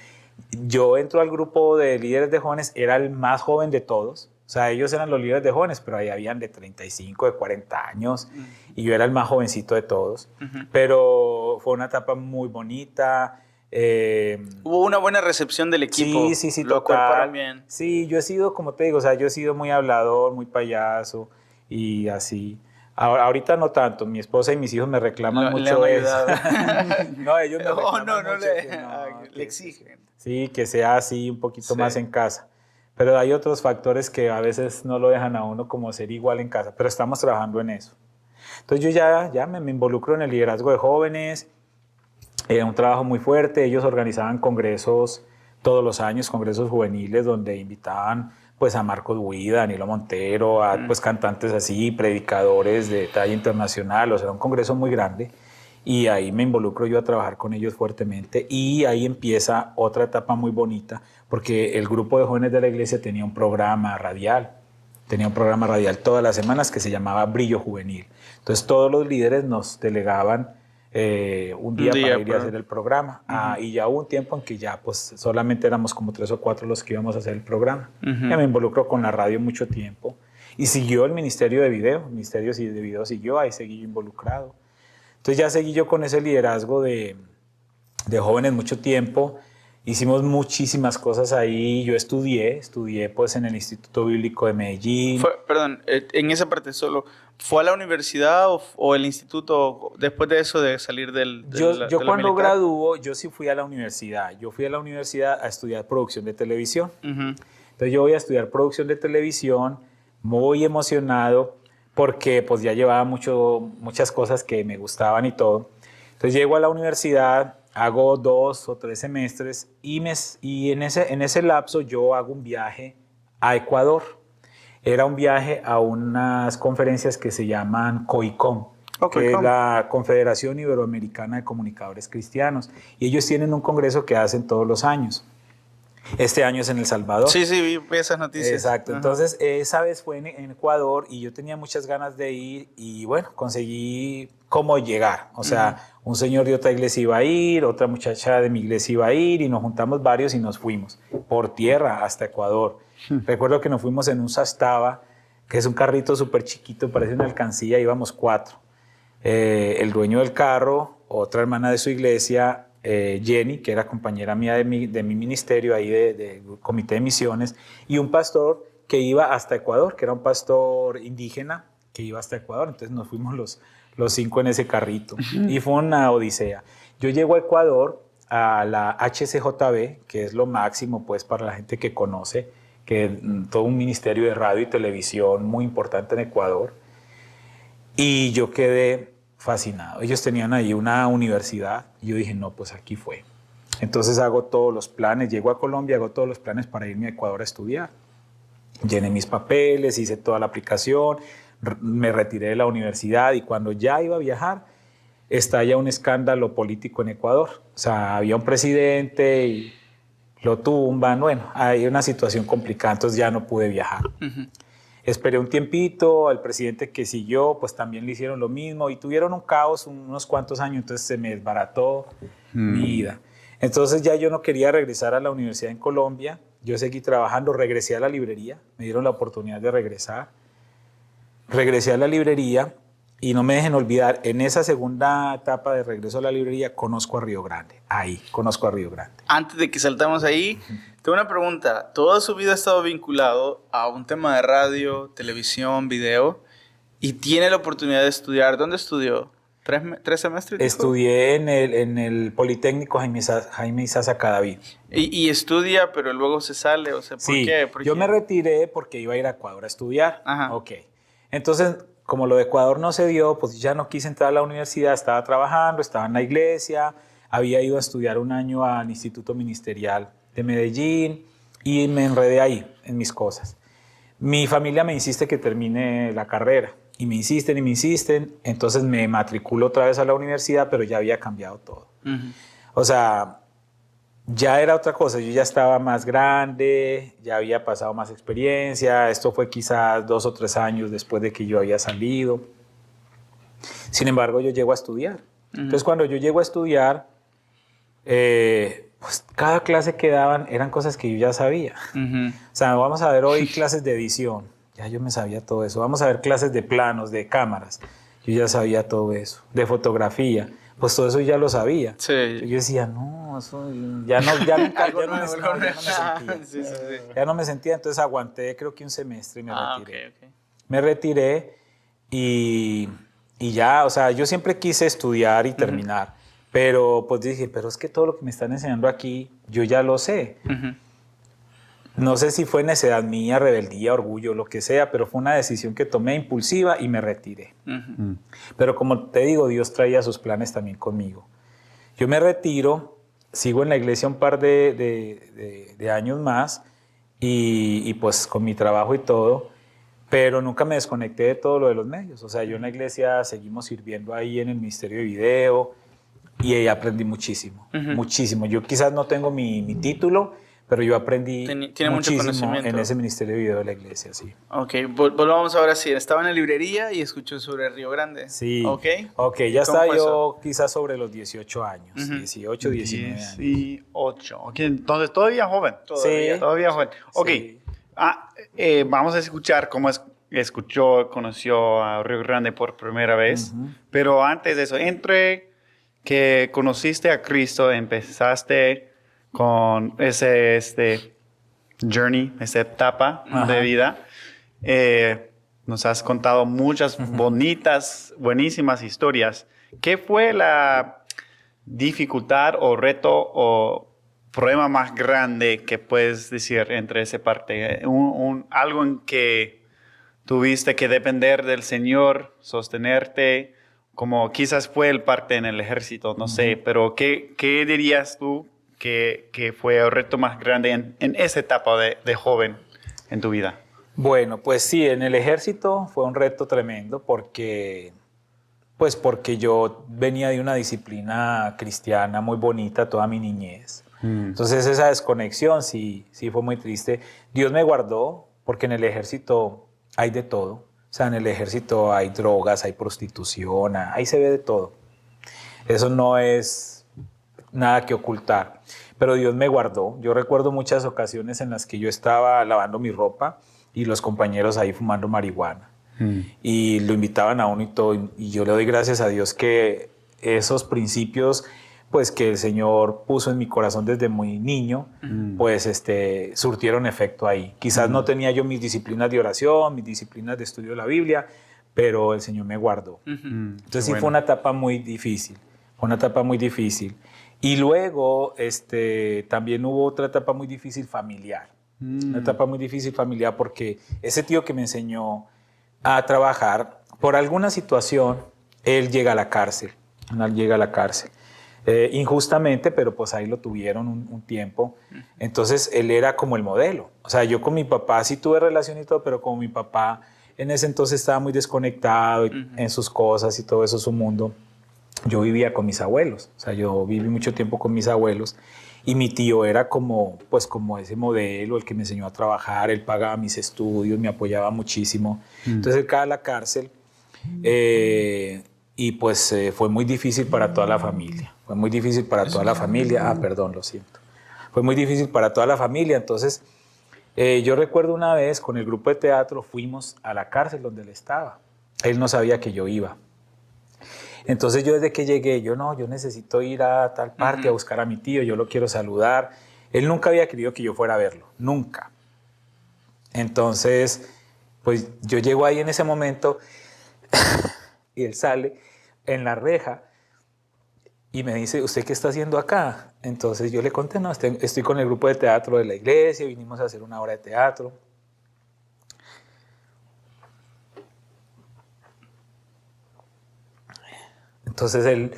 yo entro al grupo de líderes de jóvenes, era el más joven de todos. O sea, ellos eran los líderes de jóvenes, pero ahí habían de 35, de 40 años y yo era el más jovencito de todos. Pero fue una etapa muy bonita. Hubo una buena recepción del equipo. Sí, lo total. Bien. Sí, yo he sido, como te digo, o sea, yo he sido muy hablador, muy payaso y así. Ahorita no tanto, mi esposa y mis hijos me reclaman mucho eso. No, ellos me reclaman mucho le exigen. Sí, que sea así un poquito más en casa. Pero hay otros factores que a veces no lo dejan a uno como ser igual en casa, pero estamos trabajando en eso. Entonces yo ya me involucro en el liderazgo de jóvenes. Un trabajo muy fuerte, ellos organizaban congresos todos los años, congresos juveniles donde invitaban pues a Marcos Huida, a Danilo Montero, a pues cantantes así, predicadores de talla internacional, o sea, era un congreso muy grande y ahí me involucro yo a trabajar con ellos fuertemente y ahí empieza otra etapa muy bonita porque el grupo de jóvenes de la iglesia tenía un programa radial todas las semanas que se llamaba Brillo Juvenil. Entonces todos los líderes nos delegaban un día para ir a hacer el programa. Y ya hubo un tiempo en que ya pues solamente éramos como 3 o 4 los que íbamos a hacer el programa. Ya me involucro con la radio mucho tiempo. Y siguió el Ministerio de Video. El Ministerio de Video siguió, ahí seguí yo involucrado. Entonces ya seguí yo con ese liderazgo de jóvenes mucho tiempo. Hicimos muchísimas cosas ahí. Yo estudié pues en el Instituto Bíblico de Medellín. Perdón, en esa parte solo, ¿fue a la universidad o el instituto después de eso de salir Yo cuando graduó, yo sí fui a la universidad. Yo fui a la universidad a estudiar producción de televisión. Entonces yo voy a estudiar producción de televisión, muy emocionado, porque pues ya llevaba muchas cosas que me gustaban y todo. Entonces llego a la universidad, hago 2 o 3 semestres y en ese lapso yo hago un viaje a Ecuador. Era un viaje a unas conferencias que se llaman COICOM, que es la Confederación Iberoamericana de Comunicadores Cristianos. Y ellos tienen un congreso que hacen todos los años. Este año es en El Salvador. Sí, vi esas noticias. Exacto. Entonces, esa vez fue en Ecuador y yo tenía muchas ganas de ir y bueno, conseguí cómo llegar. O sea, un señor de otra iglesia iba a ir, otra muchacha de mi iglesia iba a ir y nos juntamos varios y nos fuimos por tierra hasta Ecuador. Recuerdo que nos fuimos en un Sastaba, que es un carrito súper chiquito, parece una alcancía, íbamos 4. El dueño del carro, otra hermana de su iglesia, Jenny, que era compañera mía de mi ministerio ahí del comité de misiones, y un pastor que iba hasta Ecuador, que era un pastor indígena que iba hasta Ecuador. Entonces nos fuimos los 5 en ese carrito y fue una odisea. Yo llego a Ecuador a la HCJB, que es lo máximo pues para la gente que conoce, que es todo un ministerio de radio y televisión muy importante en Ecuador, y yo quedé fascinado. Ellos tenían ahí una universidad y yo dije, no, pues aquí fue. Entonces hago todos los planes, llego a Colombia, hago todos los planes para irme a Ecuador a estudiar. Llené mis papeles, hice toda la aplicación, me retiré de la universidad y cuando ya iba a viajar, estalla un escándalo político en Ecuador. O sea, había un presidente y lo tumban. Bueno, hay una situación complicada, entonces ya no pude viajar. Esperé un tiempito, al presidente que siguió, pues también le hicieron lo mismo y tuvieron un caos unos cuantos años, entonces se me desbarató mi vida. Entonces ya yo no quería regresar a la universidad en Colombia, yo seguí trabajando, regresé a la librería, me dieron la oportunidad de regresar. Regresé a la librería y no me dejen olvidar, en esa segunda etapa de regreso a la librería conozco a Río Grande, ahí conozco a Río Grande. Antes de que saltamos ahí, tengo una pregunta. Toda su vida ha estado vinculado a un tema de radio, televisión, video y tiene la oportunidad de estudiar. ¿Dónde estudió? ¿3 semestres? Estudié en el Politécnico Jaime Isaza Cadavid. Y estudia, pero luego se sale, o sea, ¿por qué? Yo me retiré porque iba a ir a Ecuador a estudiar. Ok. Entonces, como lo de Ecuador no se dio, pues ya no quise entrar a la universidad, estaba trabajando, estaba en la iglesia, había ido a estudiar un año al Instituto Ministerial de Medellín y me enredé ahí en mis cosas. Mi familia me insiste que termine la carrera y me insisten, entonces me matriculo otra vez a la universidad, pero ya había cambiado todo. O sea, ya era otra cosa, yo ya estaba más grande, ya había pasado más experiencia, esto fue quizás 2 o 3 años después de que yo había salido. Sin embargo, yo llego a estudiar. Entonces, cuando yo llego a estudiar, pues cada clase que daban eran cosas que yo ya sabía. O sea, vamos a ver hoy clases de edición, ya yo me sabía todo eso. Vamos a ver clases de planos, de cámaras, yo ya sabía todo eso. De fotografía, pues todo eso ya lo sabía. Sí. Yo decía, no, eso ya no me sentía. Ya no me sentía, entonces aguanté creo que un semestre y me retiré. Me retiré y ya, o sea, yo siempre quise estudiar y terminar, pero pues dije, pero es que todo lo que me están enseñando aquí, yo ya lo sé. No sé si fue necedad mía, rebeldía, orgullo, lo que sea, pero fue una decisión que tomé impulsiva y me retiré. Pero como te digo, Dios traía sus planes también conmigo. Yo me retiro, sigo en la iglesia un par de años más y pues con mi trabajo y todo, pero nunca me desconecté de todo lo de los medios. O sea, yo en la iglesia seguimos sirviendo ahí en el Ministerio de Video y ahí aprendí muchísimo, muchísimo. Yo quizás no tengo mi título, pero yo aprendí Tiene mucho muchísimo conocimiento. en ese ministerio de video de la iglesia, sí. Ok, volvamos ahora sí. Estaba en la librería y escuchó sobre Río Grande. Sí. Ok. Ok, ya ¿Cómo estaba fue yo quizás sobre los 18 años, Ujú. 18, 19 años. 18. Ok, entonces todavía joven. Todavía. Sí. Todavía joven. Ok. Sí. Vamos a escuchar cómo conoció a Río Grande por primera vez. Ujú. Pero antes de eso, entre que conociste a Cristo, empezaste con ese journey, esa etapa Ajá. de vida. Nos has contado muchas bonitas, buenísimas historias. ¿Qué fue la dificultad o reto o problema más grande que puedes decir entre esa parte? Algo en que tuviste que depender del Señor, sostenerte, como quizás fue el parte en el ejército, no sé, pero ¿qué dirías tú que fue el reto más grande en esa etapa de joven en tu vida? Bueno, pues sí, en el ejército fue un reto tremendo porque yo venía de una disciplina cristiana muy bonita toda mi niñez. Entonces esa desconexión sí fue muy triste. Dios me guardó porque en el ejército hay de todo. O sea, en el ejército hay drogas, hay prostitución, ahí se ve de todo. Eso no es nada que ocultar. Pero Dios me guardó. Yo recuerdo muchas ocasiones en las que yo estaba lavando mi ropa y los compañeros ahí fumando marihuana. Y lo invitaban a uno y todo. Y yo le doy gracias a Dios que esos principios, pues que el Señor puso en mi corazón desde muy niño, pues surtieron efecto ahí. Quizás no tenía yo mis disciplinas de oración, mis disciplinas de estudio de la Biblia, pero el Señor me guardó. Entonces sí fue una etapa muy difícil. Fue una etapa muy difícil. Y luego también hubo otra etapa muy difícil familiar. Una etapa muy difícil familiar porque ese tío que me enseñó a trabajar, por alguna situación, él llega a la cárcel. Él llega a la cárcel. Injustamente, pero pues ahí lo tuvieron un tiempo. Entonces él era como el modelo. O sea, yo con mi papá sí tuve relación y todo, pero como mi papá en ese entonces estaba muy desconectado en sus cosas y todo eso, su mundo, yo vivía con mis abuelos. O sea, yo viví mucho tiempo con mis abuelos y mi tío era como ese modelo, el que me enseñó a trabajar, él pagaba mis estudios, me apoyaba muchísimo. Entonces él cae a la cárcel y pues fue muy difícil para toda la familia. Fue muy difícil para toda la familia. Perdón, lo siento. Fue muy difícil para toda la familia. Entonces yo recuerdo una vez con el grupo de teatro fuimos a la cárcel donde él estaba. Él no sabía que yo iba. Entonces yo desde que llegué, yo necesito ir a tal parte a buscar a mi tío, yo lo quiero saludar. Él nunca había querido que yo fuera a verlo, nunca. Entonces, pues yo llego ahí en ese momento y él sale en la reja y me dice, ¿usted qué está haciendo acá? Entonces yo le conté, no, estoy con el grupo de teatro de la iglesia, vinimos a hacer una obra de teatro. Entonces él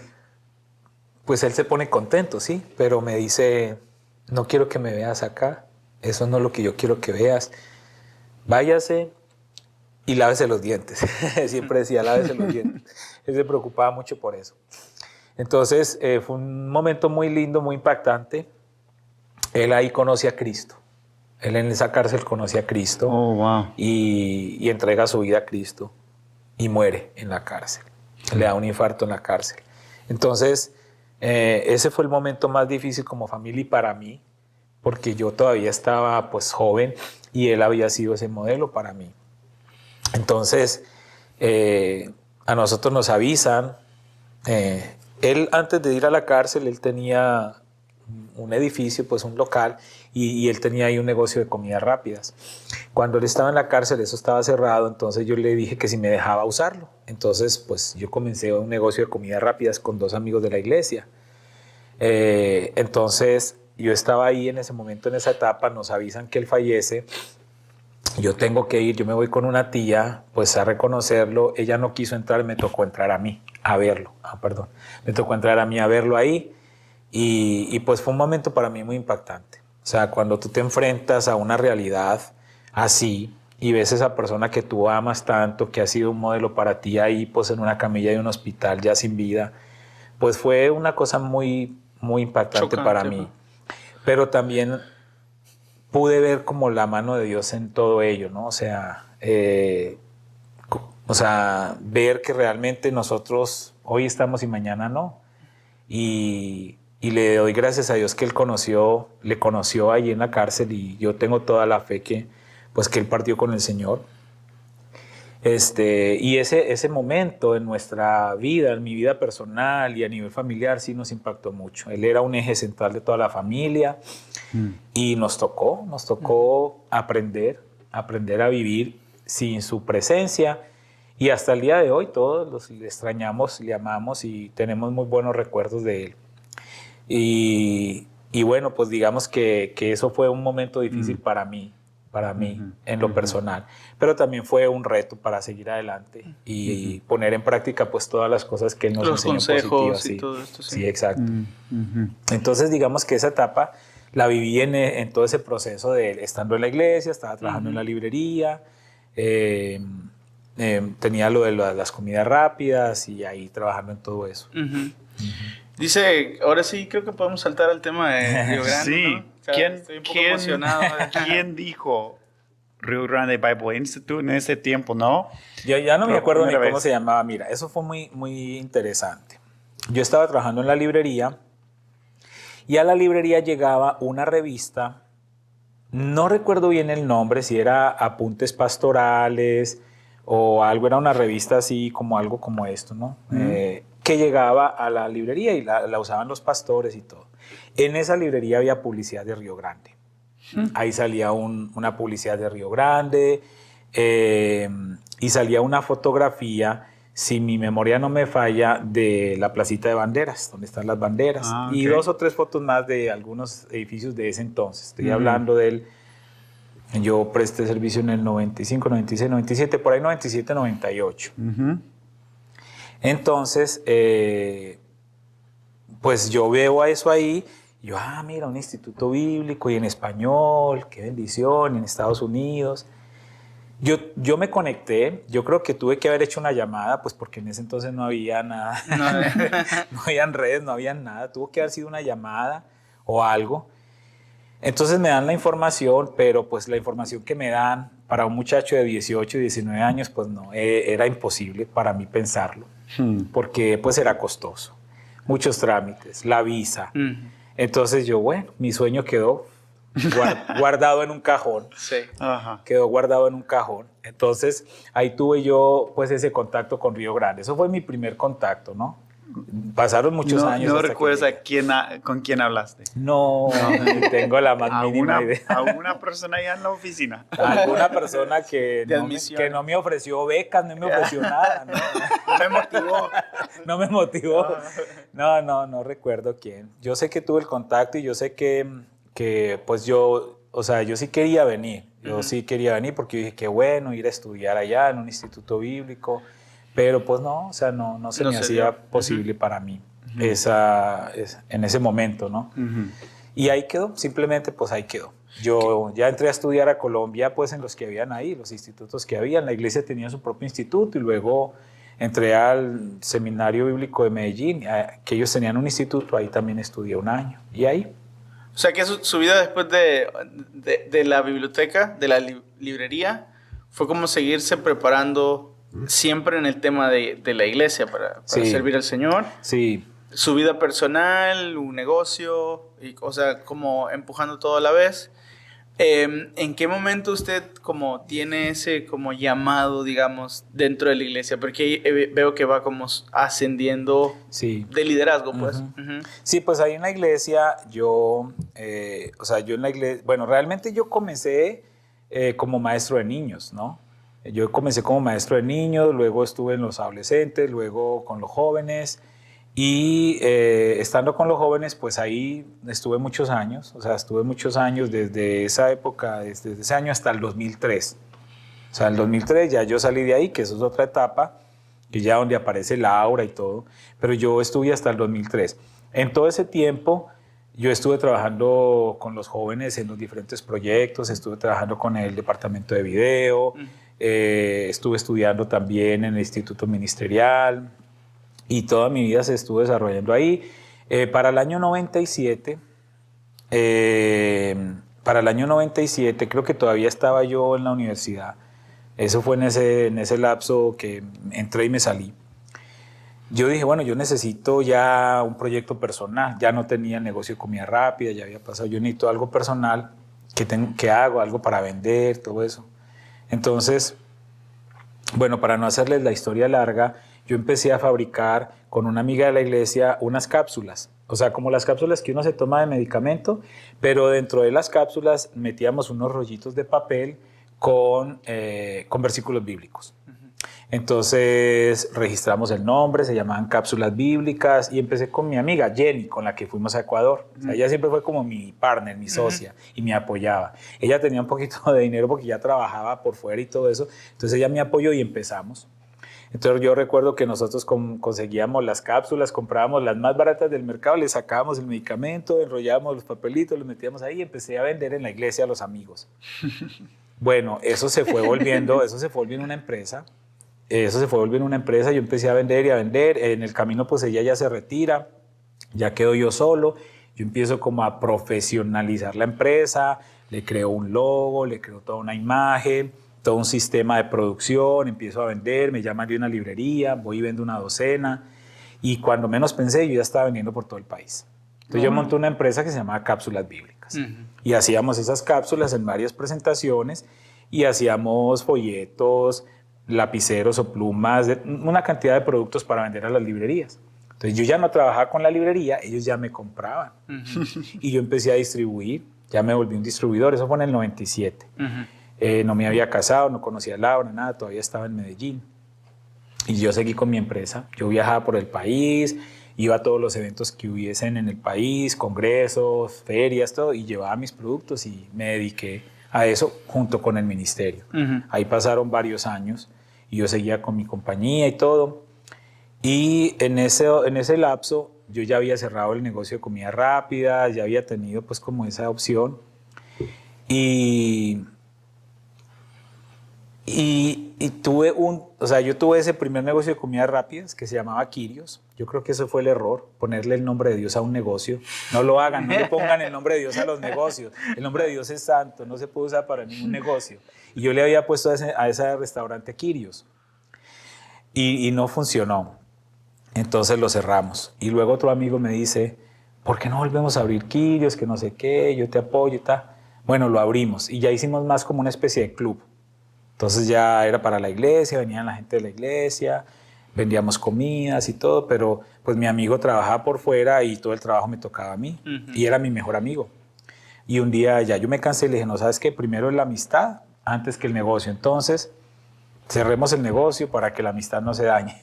se pone contento, sí, pero me dice, no quiero que me veas acá, eso no es lo que yo quiero que veas. Váyase y lávese los dientes. Siempre decía, lávese los dientes. Él se preocupaba mucho por eso. Entonces fue un momento muy lindo, muy impactante. Él ahí conoce a Cristo. Él en esa cárcel conoce a Cristo. Oh, wow. y entrega su vida a Cristo y muere en la cárcel. Le da un infarto en la cárcel. Entonces, ese fue el momento más difícil como familia y para mí, porque yo todavía estaba pues joven y él había sido ese modelo para mí. Entonces, a nosotros nos avisan. Él antes de ir a la cárcel, él tenía un edificio, pues un local, y él tenía ahí un negocio de comidas rápidas. Cuando él estaba en la cárcel, eso estaba cerrado, entonces yo le dije que si me dejaba usarlo. Entonces, pues yo comencé un negocio de comidas rápidas con 2 amigos de la iglesia. Entonces, yo estaba ahí en ese momento, en esa etapa, nos avisan que él fallece. Yo tengo que ir, yo me voy con una tía, pues a reconocerlo. Ella no quiso entrar, me tocó entrar a mí, a verlo. Me tocó entrar a mí a verlo ahí. Y pues fue un momento para mí muy impactante. O sea, cuando tú te enfrentas a una realidad así y ves a esa persona que tú amas tanto, que ha sido un modelo para ti ahí, pues en una camilla de un hospital ya sin vida, pues fue una cosa muy, muy impactante Chocante, para mí. Pero también pude ver como la mano de Dios en todo ello, ¿no? O sea, ver que realmente nosotros hoy estamos y mañana no. Y le doy gracias a Dios que le conoció allí en la cárcel, y yo tengo toda la fe que él partió con el Señor. Y ese momento en nuestra vida, en mi vida personal y a nivel familiar, sí nos impactó mucho. Él era un eje central de toda la familia y nos tocó aprender a vivir sin su presencia. Y hasta el día de hoy todos le extrañamos, le amamos y tenemos muy buenos recuerdos de él. Y bueno, pues digamos que eso fue un momento difícil para mí en lo personal, pero también fue un reto para seguir adelante y poner en práctica pues todas las cosas que él nos enseñó positivas. Los consejos y todo esto. Sí, exacto. Entonces digamos que esa etapa la viví en todo ese proceso de estando en la iglesia, estaba trabajando en la librería, tenía lo de las comidas rápidas y ahí trabajando en todo eso. Dice, ahora sí creo que podemos saltar al tema de Río Grande, sí. ¿no? O sea, estoy un poco emocionado. ¿Quién dijo Río Grande Bible Institute en ese tiempo, no? Yo ya no me acuerdo ni cómo vez. se llamaba. Mira, eso fue muy, muy interesante. Yo estaba trabajando en la librería y a la librería llegaba una revista, no recuerdo bien el nombre, si era Apuntes Pastorales o algo, era una revista así como algo como esto, ¿no? Que llegaba a la librería y la usaban los pastores y todo. En esa librería había publicidad de Río Grande. Ahí salía una publicidad de Río Grande y salía una fotografía, si mi memoria no me falla, de la placita de banderas, donde están las banderas. Y 2 o 3 fotos más de algunos edificios de ese entonces. Estoy hablando del... Yo presté servicio en el 95, 96, 97, por ahí 97, 98. Entonces, pues yo veo a eso ahí, y yo, mira, un instituto bíblico y en español, qué bendición, en Estados Unidos. Yo me conecté, yo creo que tuve que haber hecho una llamada, pues porque en ese entonces no había nada, no habían redes, no había nada, tuvo que haber sido una llamada o algo. Entonces me dan la información, pero pues la información que me dan para un muchacho de 18, 19 años, pues no, era imposible para mí pensarlo, porque pues era costoso, muchos trámites, la visa. Entonces yo, bueno, mi sueño quedó guardado en un cajón. Sí. Quedó guardado en un cajón. Entonces ahí tuve yo pues ese contacto con Río Grande. Eso fue mi primer contacto, ¿no? Pasaron muchos años. ¿No recuerdas con quién hablaste? No, ni tengo la más mínima idea. ¿Alguna persona allá en la oficina? Alguna persona que no me ofreció becas, no me ofreció nada. No me motivó. No me motivó. No recuerdo quién. Yo sé que tuve el contacto y yo sé que pues yo sí quería venir. Yo sí quería venir porque dije, qué bueno ir a estudiar allá en un instituto bíblico. Pero pues no, o sea, no se me hacía posible para mí en ese momento, ¿no? Y ahí quedó, simplemente pues ahí quedó. Yo ya entré a estudiar a Colombia pues en los que habían ahí, los institutos que habían. La iglesia tenía su propio instituto y luego entré al Seminario Bíblico de Medellín, que ellos tenían un instituto, ahí también estudié un año. Y ahí. O sea que su vida después de la biblioteca, de la librería, fue como seguirse preparando siempre en el tema de la iglesia para servir al Señor. Sí. Su vida personal, un negocio, o sea, como empujando todo a la vez. ¿En qué momento usted como tiene ese como llamado, digamos, dentro de la iglesia? Porque veo que va como ascendiendo de liderazgo, pues. Sí, pues ahí en la iglesia bueno, realmente yo comencé como maestro de niños, ¿no? Yo comencé como maestro de niños, luego estuve en los adolescentes, luego con los jóvenes y estando con los jóvenes, pues ahí estuve muchos años, desde esa época, desde ese año hasta el 2003. O sea, en el 2003 ya yo salí de ahí, que eso es otra etapa, que ya donde aparece Laura y todo, pero yo estuve hasta el 2003. En todo ese tiempo yo estuve trabajando con los jóvenes en los diferentes proyectos, estuve trabajando con el departamento de video, estuve estudiando también en el Instituto Ministerial y toda mi vida se estuvo desarrollando ahí. Para el año 97 para el año 97, creo que todavía estaba yo en la universidad. Eso fue en ese lapso que entré y me salí. Yo dije, bueno, yo necesito ya un proyecto personal. Ya no tenía negocio de comida rápida, ya había pasado. Yo necesito algo personal que hago, algo para vender, todo eso. Entonces, bueno, para no hacerles la historia larga, yo empecé a fabricar con una amiga de la iglesia unas cápsulas. O sea, como las cápsulas que uno se toma de medicamento, pero dentro de las cápsulas metíamos unos rollitos de papel con versículos bíblicos. Entonces registramos el nombre, se llamaban cápsulas bíblicas y empecé con mi amiga Jenny, con la que fuimos a Ecuador. O sea, ella siempre fue como mi partner, mi socia y me apoyaba. Ella tenía un poquito de dinero porque ya trabajaba por fuera y todo eso. Entonces ella me apoyó y empezamos. Entonces yo recuerdo que nosotros conseguíamos las cápsulas, comprábamos las más baratas del mercado, le sacábamos el medicamento, enrollábamos los papelitos, los metíamos ahí y empecé a vender en la iglesia a los amigos. Bueno, eso se fue volviendo una empresa. Yo empecé a vender y a vender. En el camino, pues ella ya se retira, ya quedo yo solo. Yo empiezo como a profesionalizar la empresa, le creo un logo, le creo toda una imagen, todo un sistema de producción, empiezo a vender, me llaman de una librería, voy y vendo una docena. Y cuando menos pensé, yo ya estaba vendiendo por todo el país. Entonces yo monté una empresa que se llamaba Cápsulas Bíblicas. Y hacíamos esas cápsulas en varias presentaciones y hacíamos folletos, lapiceros o plumas, una cantidad de productos para vender a las librerías. Entonces yo ya no trabajaba con la librería, ellos ya me compraban. Y yo empecé a distribuir, ya me volví un distribuidor, eso fue en el 97. No me había casado, no conocía a Laura, nada, todavía estaba en Medellín. Y yo seguí con mi empresa. Yo viajaba por el país, iba a todos los eventos que hubiesen en el país, congresos, ferias, todo, y llevaba mis productos y me dediqué a eso junto con el ministerio. Ahí pasaron varios años y yo seguía con mi compañía y todo. Y en ese lapso yo ya había cerrado el negocio de comida rápida, ya había tenido pues como esa opción. Yo tuve ese primer negocio de comidas rápidas que se llamaba Quirios. Yo creo que ese fue el error, ponerle el nombre de Dios a un negocio. No lo hagan, no le pongan el nombre de Dios a los negocios. El nombre de Dios es santo, no se puede usar para ningún negocio. Y yo le había puesto a ese restaurante Quirios. Y no funcionó. Entonces lo cerramos. Y luego otro amigo me dice, ¿por qué no volvemos a abrir Quirios? Que no sé qué, yo te apoyo y tal. Bueno, lo abrimos y ya hicimos más como una especie de club. Entonces ya era para la iglesia, venían la gente de la iglesia, vendíamos comidas y todo, pero pues mi amigo trabajaba por fuera y todo el trabajo me tocaba a mí. Y era mi mejor amigo. Y un día ya yo me cansé y le dije, no, ¿sabes qué? Primero es la amistad antes que el negocio. Entonces cerremos el negocio para que la amistad no se dañe.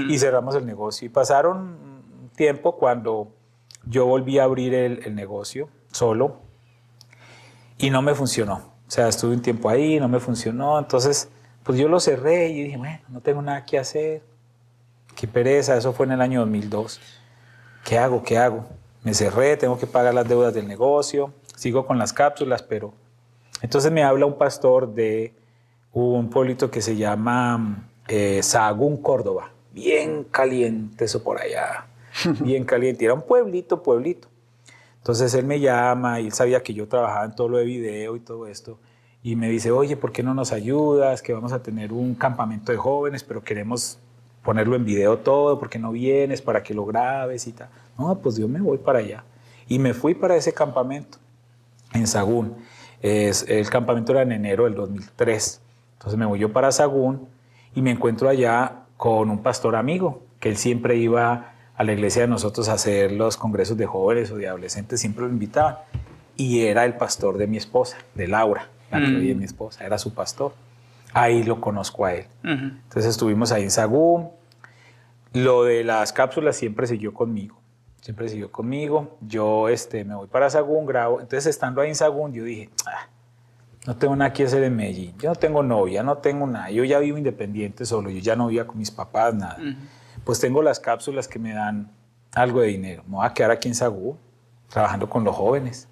Y cerramos el negocio. Y pasaron un tiempo cuando yo volví a abrir el negocio solo y no me funcionó. O sea, estuve un tiempo ahí, no me funcionó. Entonces, pues yo lo cerré y dije, bueno, no tengo nada que hacer. Qué pereza, eso fue en el año 2002. ¿Qué hago? ¿Qué hago? Me cerré, tengo que pagar las deudas del negocio. Sigo con las cápsulas, pero... Entonces me habla un pastor de un pueblito que se llama Sahagún, Córdoba. Bien caliente eso por allá. Bien caliente. Era un pueblito. Entonces él me llama y él sabía que yo trabajaba en todo lo de video y todo esto. Y me dice, oye, ¿por qué no nos ayudas? Que vamos a tener un campamento de jóvenes, pero queremos ponerlo en video todo. ¿Por qué no vienes para que lo grabes y tal? No, pues yo me voy para allá. Y me fui para ese campamento en Sahagún. El campamento era en enero del 2003. Entonces me voy yo para Sahagún y me encuentro allá con un pastor amigo, que él siempre iba a la iglesia de nosotros a hacer los congresos de jóvenes o de adolescentes, siempre lo invitaban. Y era el pastor de mi esposa, de Laura, la que hoy es mi esposa, era su pastor. Ahí lo conozco a él. Entonces estuvimos ahí en Sahagún. Lo de las cápsulas siempre siguió conmigo. Yo me voy para Sahagún, grabo. Entonces estando ahí en Sahagún, yo dije, no tengo nada que hacer en Medellín. Yo no tengo novia, no tengo nada. Yo ya vivo independiente solo, yo ya no vivía con mis papás, nada. Pues tengo las cápsulas que me dan algo de dinero. Me voy a quedar aquí en Sahagún, trabajando con los jóvenes.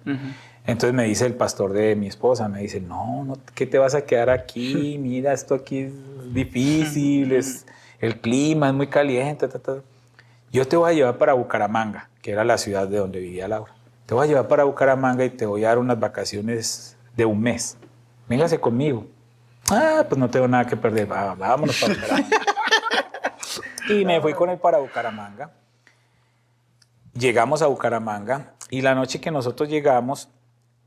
Entonces me dice el pastor de mi esposa, me dice, no, ¿qué te vas a quedar aquí? Mira, esto aquí es difícil, el clima es muy caliente. Yo te voy a llevar para Bucaramanga, que era la ciudad de donde vivía Laura. te voy a llevar para Bucaramanga y te voy a dar unas vacaciones de un mes. Véngase conmigo. Ah, pues no tengo nada que perder. Vámonos para Bucaramanga. Y me fui con él para Bucaramanga. Llegamos a Bucaramanga y la noche que nosotros llegamos,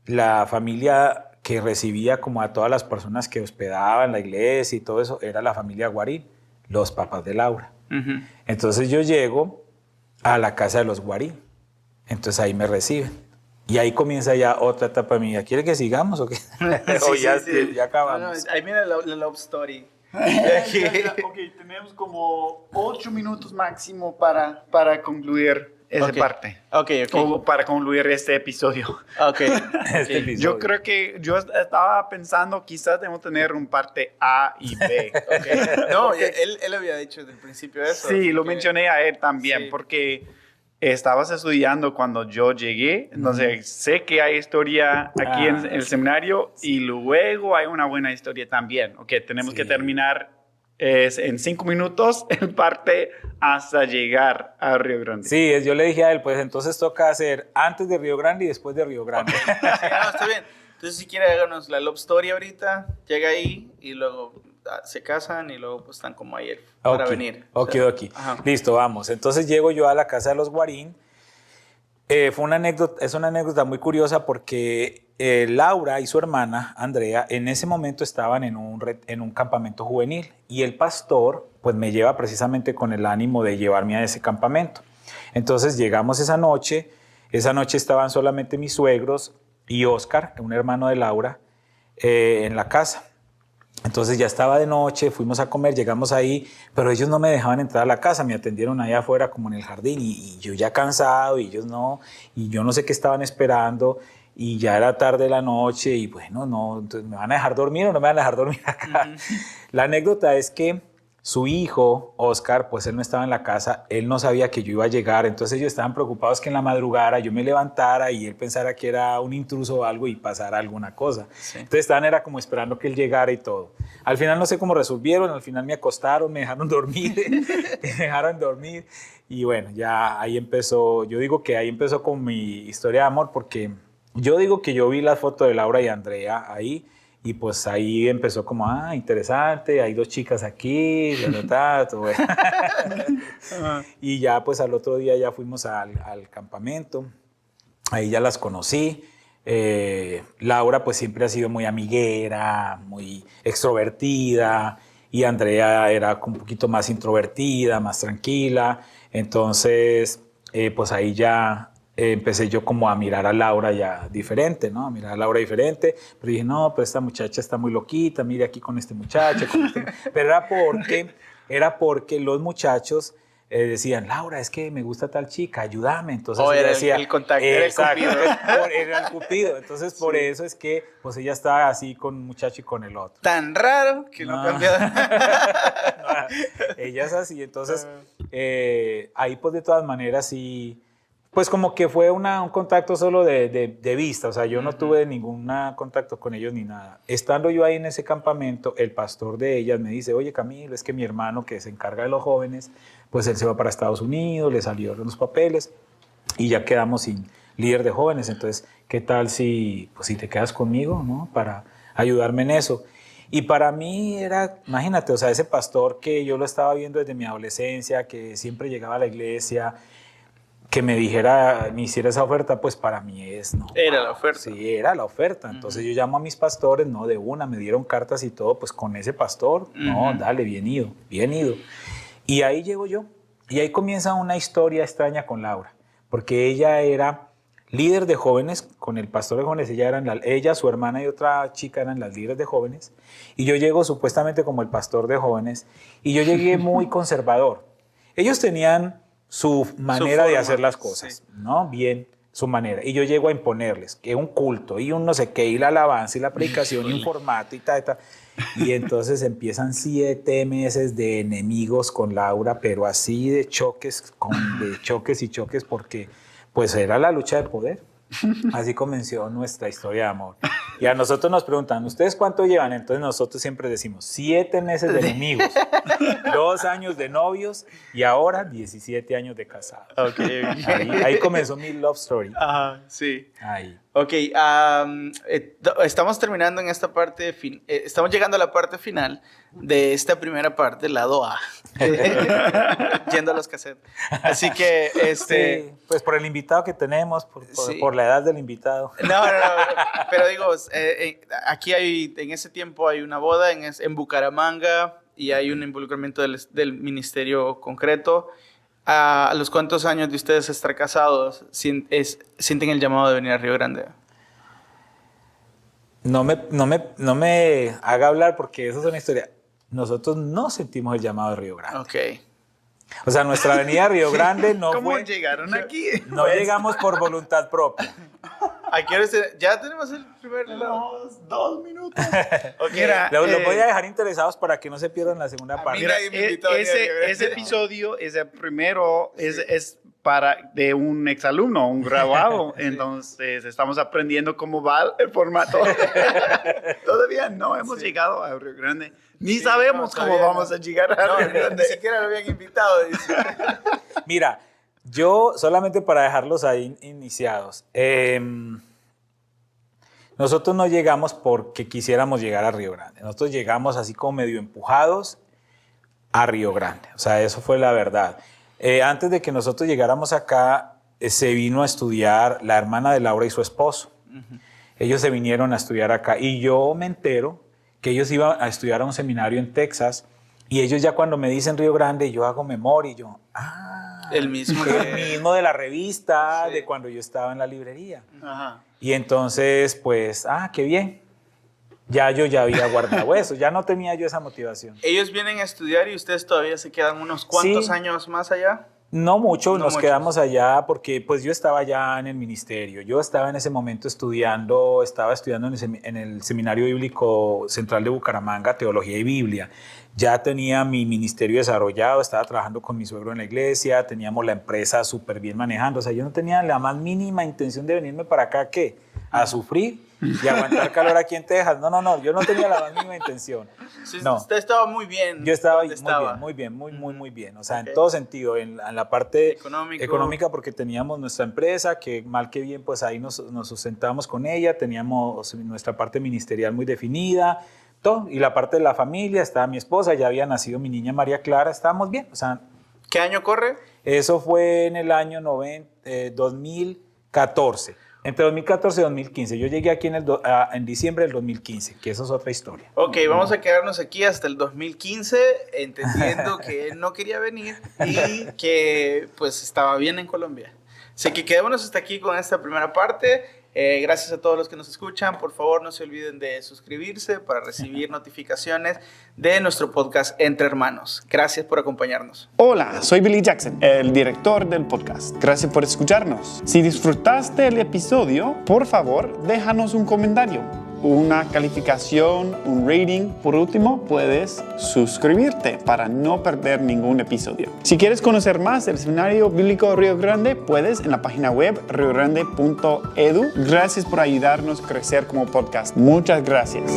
la familia que recibía como a todas las personas que hospedaban la iglesia y todo eso, era la familia Guarín, los papás de Laura. Entonces yo llego a la casa de los Guarín. Entonces ahí me reciben. Y ahí comienza ya otra etapa de mi vida. ¿Quiere que sigamos o qué? O ya acabamos. Ahí viene la love story. Ok, tenemos como 8 minutos máximo para concluir esa parte. Ok. O para concluir este episodio. Ok. Este episodio. Yo creo que yo estaba pensando quizás debemos tener un parte A y B. No, él había dicho desde el principio eso. Sí, lo mencioné a él también, Sí. porque estabas estudiando cuando yo llegué, entonces sé que hay historia aquí en el seminario y luego hay una buena historia también. Ok, tenemos que terminar en 5 minutos el parte hasta llegar a Río Grande. Sí, yo le dije a él, pues entonces toca hacer antes de Río Grande y después de Río Grande. Sí, no, está bien. Entonces, si quiere, háganos la love story ahorita. Llega ahí y luego se casan y luego pues están como ayer para venir. Ok. Ajá. Listo, vamos. Entonces llego yo a la casa de los Guarín. Fue una anécdota, es una anécdota muy curiosa porque Laura y su hermana, Andrea, en ese momento estaban en un campamento juvenil y el pastor pues me lleva precisamente con el ánimo de llevarme a ese campamento. Entonces llegamos esa noche estaban solamente mis suegros y Oscar, un hermano de Laura, en la casa. Entonces ya estaba de noche, fuimos a comer, llegamos ahí, pero ellos no me dejaban entrar a la casa, me atendieron allá afuera como en el jardín y yo ya cansado y ellos no, y yo no sé qué estaban esperando y ya era tarde de la noche y bueno, no, entonces ¿me van a dejar dormir o no me van a dejar dormir acá? La anécdota es que su hijo, Oscar, pues él no estaba en la casa, él no sabía que yo iba a llegar, entonces ellos estaban preocupados que en la madrugada yo me levantara y él pensara que era un intruso o algo y pasara alguna cosa. Sí. Entonces estaban era como esperando que él llegara y todo. Al final no sé cómo resolvieron, al final me acostaron, me dejaron dormir, y bueno, ya ahí empezó, yo digo que ahí empezó con mi historia de amor porque yo digo que yo vi la foto de Laura y Andrea ahí. Y pues ahí empezó como, interesante, hay 2 chicas aquí, bueno. Y ya pues al otro día ya fuimos al campamento, ahí ya las conocí. Laura pues siempre ha sido muy amiguera, muy extrovertida, y Andrea era un poquito más introvertida, más tranquila. Entonces pues ahí ya empecé yo como a mirar a Laura ya diferente, ¿no? A mirar a Laura diferente, pero dije, no, pero esta muchacha está muy loquita, mire aquí con este muchacho. Pero era porque los muchachos decían, Laura, es que me gusta tal chica, ayúdame. Entonces ella decía, el contacto, era el cupido. Era el cupido. Entonces por eso es que pues ella estaba así con un muchacho y con el otro. Tan raro que lo cambiaron. Ella es así, entonces ahí pues de todas maneras sí. Pues como que fue un contacto solo de vista, o sea, yo no tuve ningún contacto con ellos ni nada. Estando yo ahí en ese campamento, el pastor de ellas me dice, oye Camilo, es que mi hermano que se encarga de los jóvenes, pues él se va para Estados Unidos, le salieron los papeles y ya quedamos sin líder de jóvenes, entonces, ¿qué tal si te quedas conmigo, ¿no? Para ayudarme en eso. Y para mí era, imagínate, o sea, ese pastor que yo lo estaba viendo desde mi adolescencia, que siempre llegaba a la iglesia, que me hiciera esa oferta, pues para mí ¿no? Era la oferta. Sí, era la oferta. Entonces yo llamo a mis pastores, no, de una, me dieron cartas y todo, pues con ese pastor, no, dale, bien ido. Y ahí llego yo. Y ahí comienza una historia extraña con Laura, porque ella era líder de jóvenes, con el pastor de jóvenes, ella, su hermana y otra chica eran las líderes de jóvenes, y yo llego supuestamente como el pastor de jóvenes, y yo llegué muy conservador. Ellos tenían su manera de hacer las cosas, ¿no? Bien, su manera. Y yo llego a imponerles que un culto y un no sé qué, y la alabanza y la predicación y un formato y tal. Y entonces empiezan 7 meses de enemigos con Laura, pero así de choques y choques, porque pues era la lucha de poder. Así comenzó nuestra historia de amor. Y a nosotros nos preguntan, ¿ustedes cuánto llevan? Entonces nosotros siempre decimos, 7 meses de enemigos, 2 años de novios y ahora 17 años de casados. Okay. Ahí comenzó mi love story. Ajá, sí. Ahí. Ok, estamos terminando en esta parte, estamos llegando a la parte final de esta primera parte, lado A, yendo a los cassettes. Así que, Sí, pues por el invitado que tenemos, Sí. por la edad del invitado. No, pero digo, aquí en ese tiempo hay una boda en Bucaramanga y hay un involucramiento del ministerio concreto. ¿A los cuántos años de ustedes estar casados sienten el llamado de venir a Río Grande? No me haga hablar porque eso es una historia. Nosotros no sentimos el llamado de Río Grande. Ok. O sea, nuestra avenida a Río Grande no ¿Cómo fue... llegaron aquí? No llegamos por voluntad propia. Ya tenemos el primer... 2 minutos. Okay. Mira, Los voy a dejar interesados para que no se pierdan la segunda parte. mira, nadie me invitó a venir a Río Grande. ese episodio, ese primero, es de un exalumno, un graduado. Entonces, estamos aprendiendo cómo va el formato. Todavía no hemos llegado a Río Grande. Ni sabemos cómo vamos a llegar a Río Grande. Ni siquiera lo habían invitado. Dice. Mira, yo solamente para dejarlos ahí iniciados, nosotros no llegamos porque quisiéramos llegar a Río Grande. Nosotros llegamos así como medio empujados a Río Grande. O sea, eso fue la verdad. Antes de que nosotros llegáramos acá, se vino a estudiar la hermana de Laura y su esposo. Ellos se vinieron a estudiar acá y yo me entero que ellos iban a estudiar a un seminario en Texas y ellos ya cuando me dicen Río Grande, yo hago memoria y yo, El mismo de la revista, Sí. de cuando yo estaba en la librería. Ajá. Y entonces, pues, qué bien. Yo ya había guardado eso, ya no tenía yo esa motivación. Ellos vienen a estudiar y ustedes todavía se quedan unos cuantos Sí. años más allá. No mucho, No nos muchos. quedamos allá porque pues yo estaba ya en el ministerio. Yo estaba en ese momento estaba estudiando en el Seminario Bíblico Central de Bucaramanga, Teología y Biblia. Ya tenía mi ministerio desarrollado, estaba trabajando con mi suegro en la iglesia, teníamos la empresa súper bien manejando. O sea, yo no tenía la más mínima intención de venirme para acá, ¿qué? A sufrir y aguantar calor aquí en Texas. No, yo no tenía la más mínima intención. Sí, No. Usted estaba muy bien. Yo estaba donde muy bien, muy bien. O sea, Ok. en todo sentido, en la parte Económico. económica, porque teníamos nuestra empresa, que mal que bien, pues ahí nos sustentábamos con ella, teníamos nuestra parte ministerial muy definida, todo. Y la parte de la familia, estaba mi esposa, ya había nacido mi niña María Clara, estábamos bien. O sea, ¿Qué año corre? eso fue en el año 2014. Entre 2014 y 2015. Yo llegué aquí en diciembre del 2015, que eso es otra historia. Ok, vamos a quedarnos aquí hasta el 2015, entendiendo que él no quería venir y que pues estaba bien en Colombia. Así que quedémonos hasta aquí con esta primera parte. Gracias a todos los que nos escuchan. Por favor, no se olviden de suscribirse para recibir notificaciones de nuestro podcast Entre Hermanos. Gracias por acompañarnos. Hola, soy Billy Jackson, el director del podcast. Gracias por escucharnos. Si disfrutaste el episodio, por favor, déjanos un comentario, una calificación, un rating. Por último, puedes suscribirte para no perder ningún episodio. Si quieres conocer más del Seminario Bíblico Río Grande, puedes en la página web riogrande.edu. Gracias por ayudarnos a crecer como podcast. Muchas gracias.